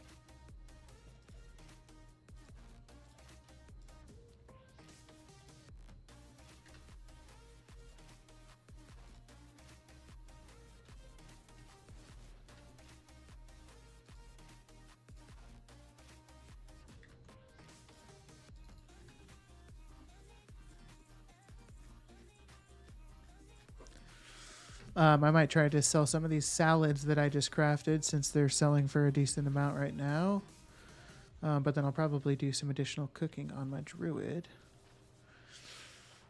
I might try to sell some of these salads that I just crafted since they're selling for a decent amount right now. But then I'll probably do some additional cooking on my druid.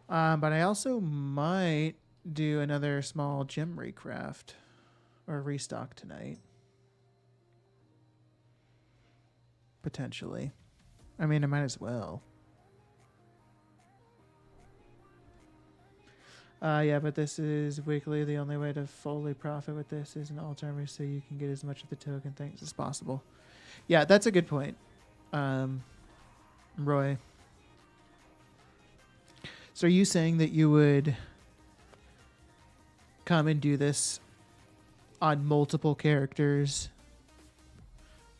But I also might do another small gem recraft or restock tonight. Potentially. I mean, I might as well. Yeah, but this is weekly. The only way to fully profit with this is an alt-armor so you can get as much of the token things as possible. Yeah, that's a good point, Roy. So are you saying that you would come and do this on multiple characters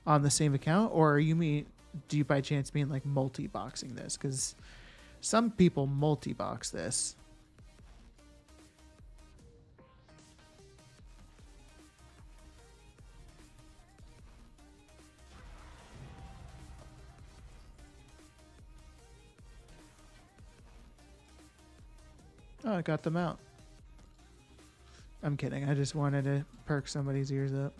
on the same account? Or do you by chance mean like multi-boxing this? Because some people multi-box this. Oh, I got them out. I'm kidding. I just wanted to perk somebody's ears up.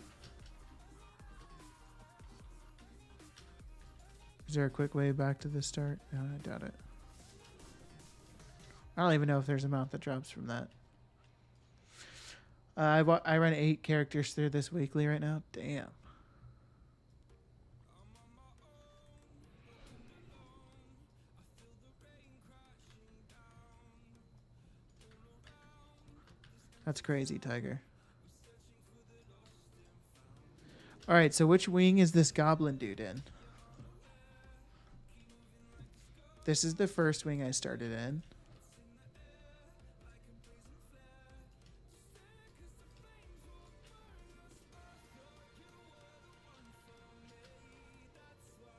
Is there a quick way back to the start? No, I doubt it. I don't even know if there's a mount that drops from that. I run 8 characters through this weekly right now. Damn. That's crazy, Tiger. All right, so which wing is this goblin dude in? This is the first wing I started in.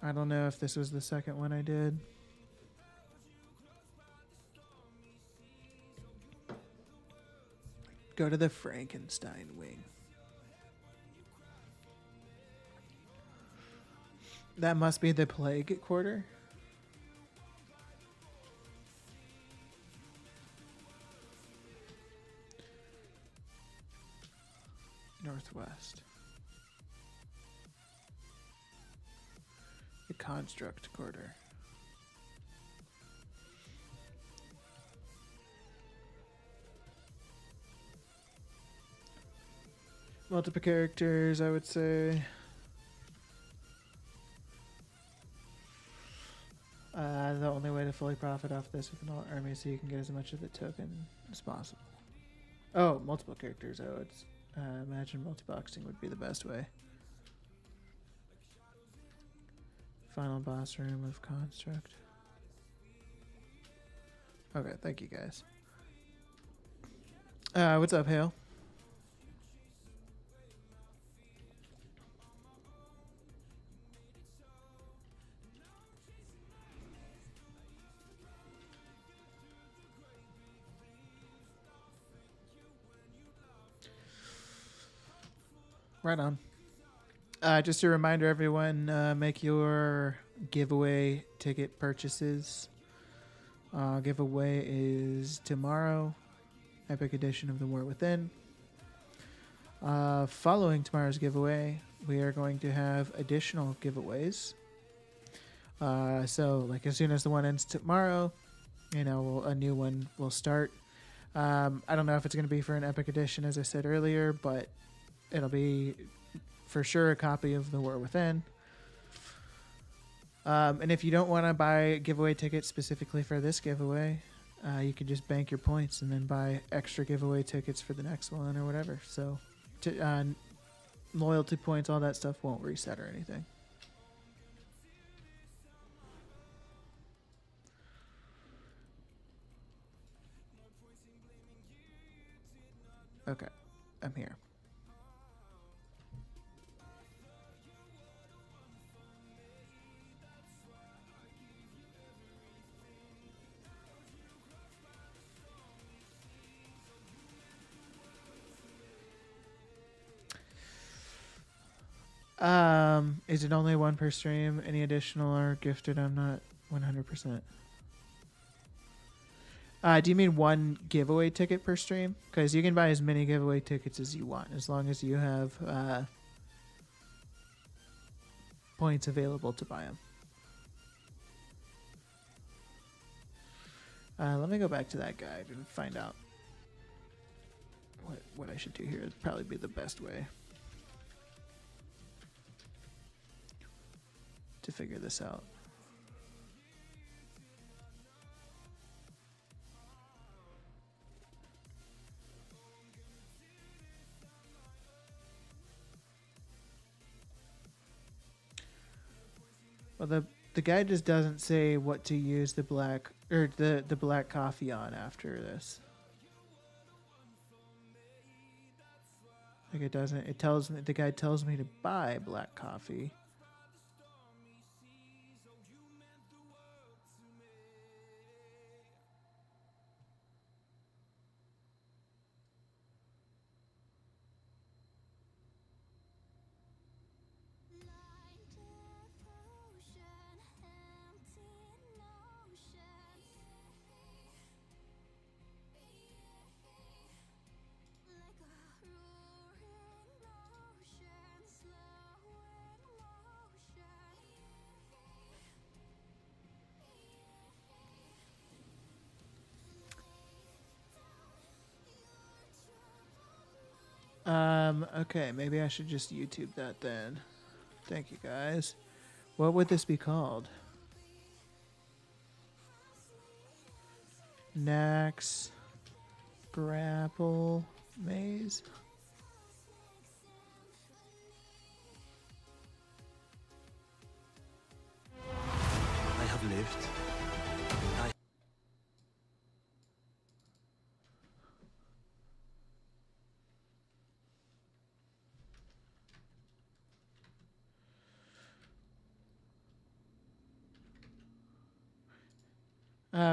I don't know if this was the second one I did. Go to the Frankenstein wing. That must be the plague quarter. Northwest. The construct quarter. Multiple characters, I would say. The only way to fully profit off this with an alt army so you can get as much of the token as possible. Oh, multiple characters. Oh, it's imagine multi-boxing would be the best way. Final boss room of construct. Okay, thank you guys. What's up, Hale? Right on. Just a reminder, everyone, make your giveaway ticket purchases. Giveaway is tomorrow. Epic Edition of The War Within. Following tomorrow's giveaway, we are going to have additional giveaways. So, like, as soon as the one ends tomorrow, a new one will start. I don't know if it's going to be for an Epic Edition, as I said earlier, but it'll be for sure a copy of The War Within. And if you don't want to buy giveaway tickets specifically for this giveaway, you can just bank your points and then buy extra giveaway tickets for the next one or whatever. So loyalty points, all that stuff won't reset or anything. Okay, I'm here. Is it only one per stream? Any additional are gifted? I'm not 100%. Do you mean one giveaway ticket per stream? Because you can buy as many giveaway tickets as you want, as long as you have points available to buy them. Let me go back to that guide and find out what I should do here. It'd probably be the best way to figure this out. Well, the guide just doesn't say what to use the black or the black coffee on after this. Like it doesn't. It tells me, the guide tells me to buy black coffee. Okay, maybe I should just YouTube that then. Thank you, guys. What would this be called? Naxx Grapple Maze. I have lived.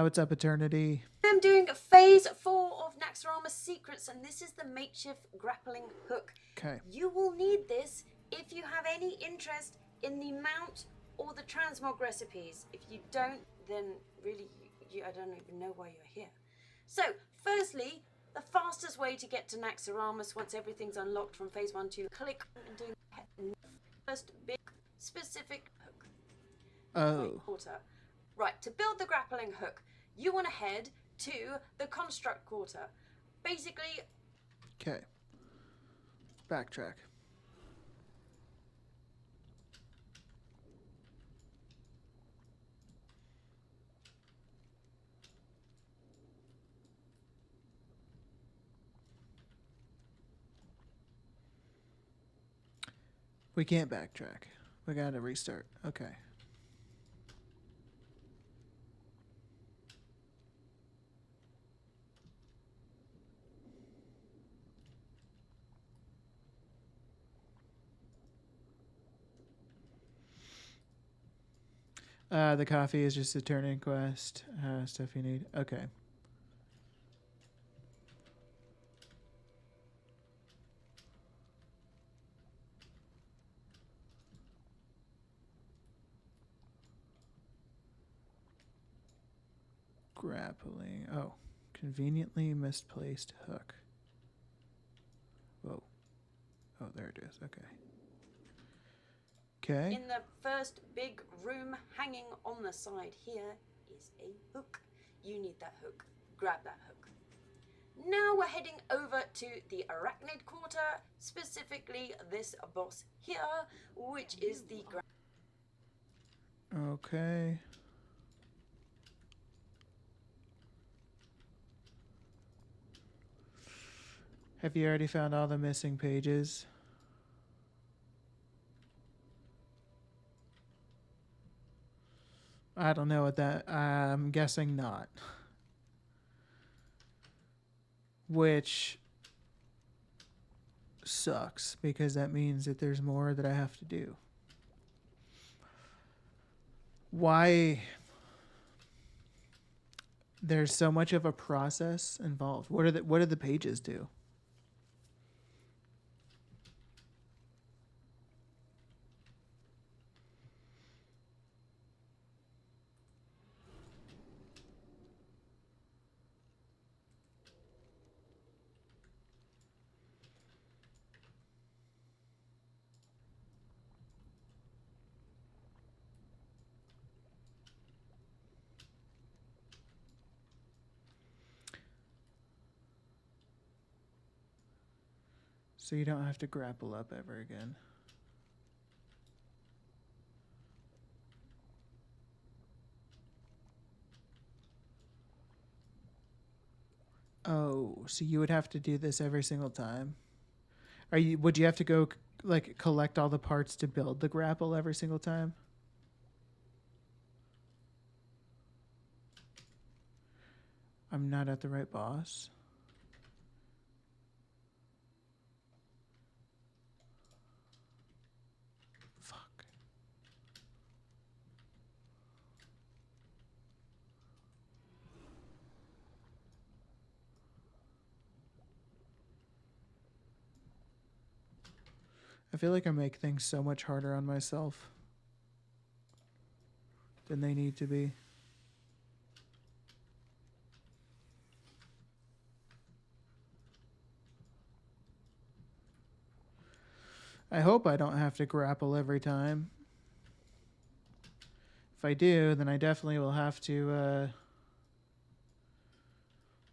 What's up, Eternity? I'm doing phase 4 of Naxx Secrets, and this is the makeshift grappling hook. Okay. You will need this if you have any interest in the mount or the transmog recipes. If you don't, then really, I don't even know why you're here. So, firstly, the fastest way to get to Naxx once everything's unlocked from phase 1 to click and do the first big specific hook. Oh. Quarter. Right, to build the grappling hook, you want to head to the construct quarter. Basically... Okay. Backtrack. We can't backtrack. We gotta restart. Okay. The coffee is just a turn-in quest. Stuff you need. Okay. Grappling. Oh. Conveniently misplaced hook. Whoa. Oh, there it is. Okay. Okay. In the first big room hanging on the side here is a hook. You need that hook. Grab that hook. Now we're heading over to the Arachnid Quarter, specifically this boss here, which is the... Okay. Have you already found all the missing pages? I don't know what that... I'm guessing not. Which sucks because that means that there's more that I have to do. Why? There's so much of a process involved. What do the pages do? So you don't have to grapple up ever again. Oh, so you would have to do this every single time? Would you have to go like collect all the parts to build the grapple every single time? I'm not at the right boss. Fuck. I feel like I make things so much harder on myself than they need to be. I hope I don't have to grapple every time. If I do, then I definitely will have to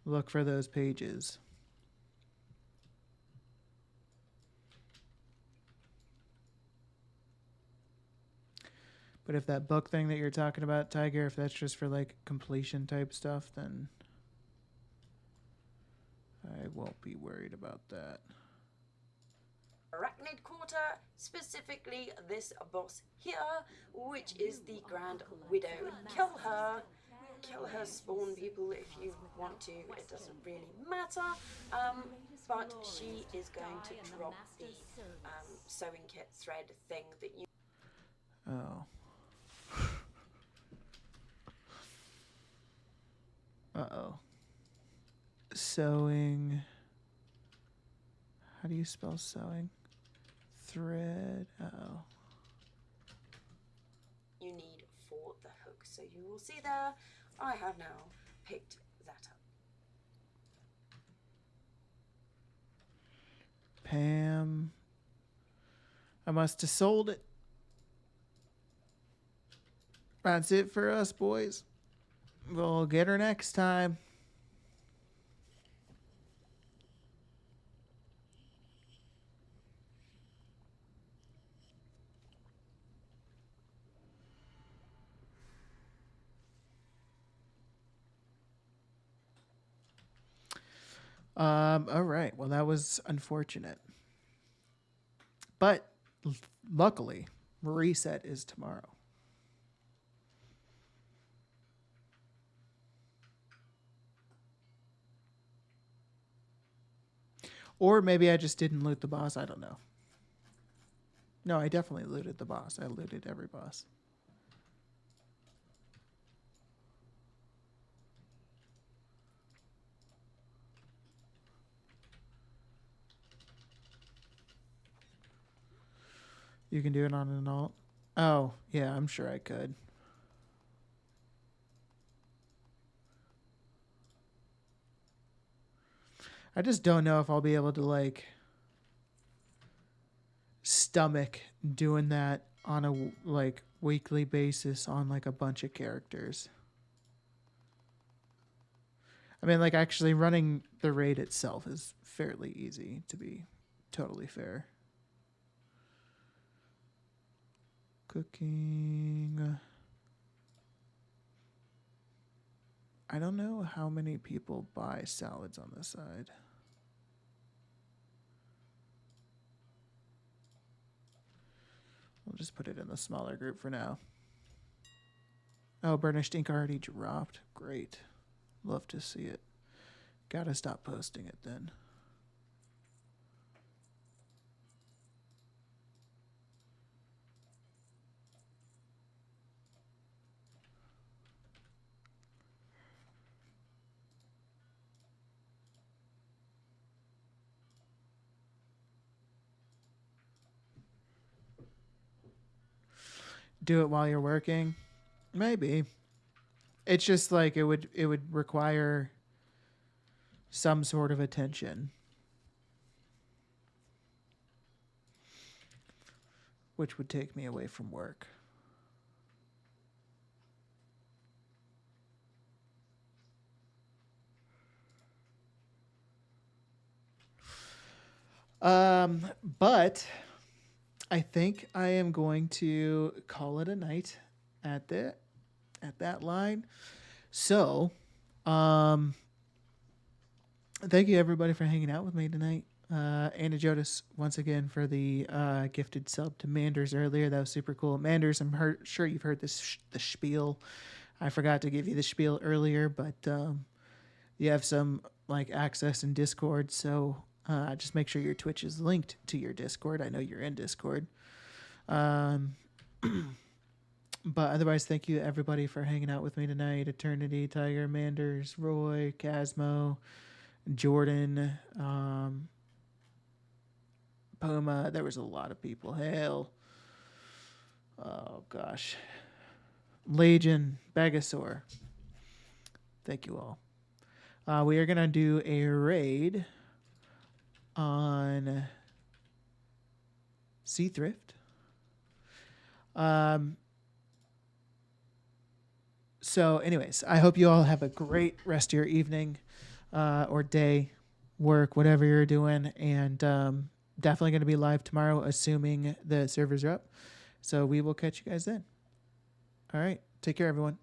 look for those pages. But if that book thing that you're talking about, Tiger, if that's just for like completion type stuff, then I won't be worried about that. Arachnid Quarter, specifically this boss here, which is the Grand Widow. Kill her, spawn people if you want to, it doesn't really matter, but she is going to drop the sewing kit thread thing that you... Oh. Uh-oh. Sewing. How do you spell sewing? Thread. Uh-oh. You need for the hook. So you will see there, I have now picked that up. Pam. I must have sold it. That's it for us, boys. We'll get her next time. All right. Well, that was unfortunate. But luckily, reset is tomorrow. Or maybe I just didn't loot the boss. I don't know. No, I definitely looted the boss. I looted every boss. You can do it on an alt? Oh, yeah, I'm sure I could. I just don't know if I'll be able to, like, stomach doing that on a, like, weekly basis on, like, a bunch of characters. I mean, like, actually running the raid itself is fairly easy, to be totally fair. Cooking. I don't know how many people buy salads on the side. We'll just put it in the smaller group for now. Oh, Burnished Ink already dropped. Great. Love to see it. Gotta stop posting it then. do it while you're working. Maybe. It's just like it would require some sort of attention, which would take me away from work. But I think I am going to call it a night at that line. So, thank you everybody for hanging out with me tonight. Anna Jodas once again for the gifted sub to Manders earlier. That was super cool. Manders, I'm sure you've heard this the spiel. I forgot to give you the spiel earlier, but you have some like access in Discord, so just make sure your Twitch is linked to your Discord. I know you're in Discord. But otherwise, thank you everybody for hanging out with me tonight. Eternity, Tiger, Manders, Roy, Casmo, Jordan, Puma. There was a lot of people. Hell. Oh, gosh. Legion, Bagasaur. Thank you all. We are going to do a raid on Sea Thrift. So anyways, I hope you all have a great rest of your evening or day, work, whatever you're doing. And definitely going to be live tomorrow, assuming the servers are up. So we will catch you guys then. All right. Take care, everyone.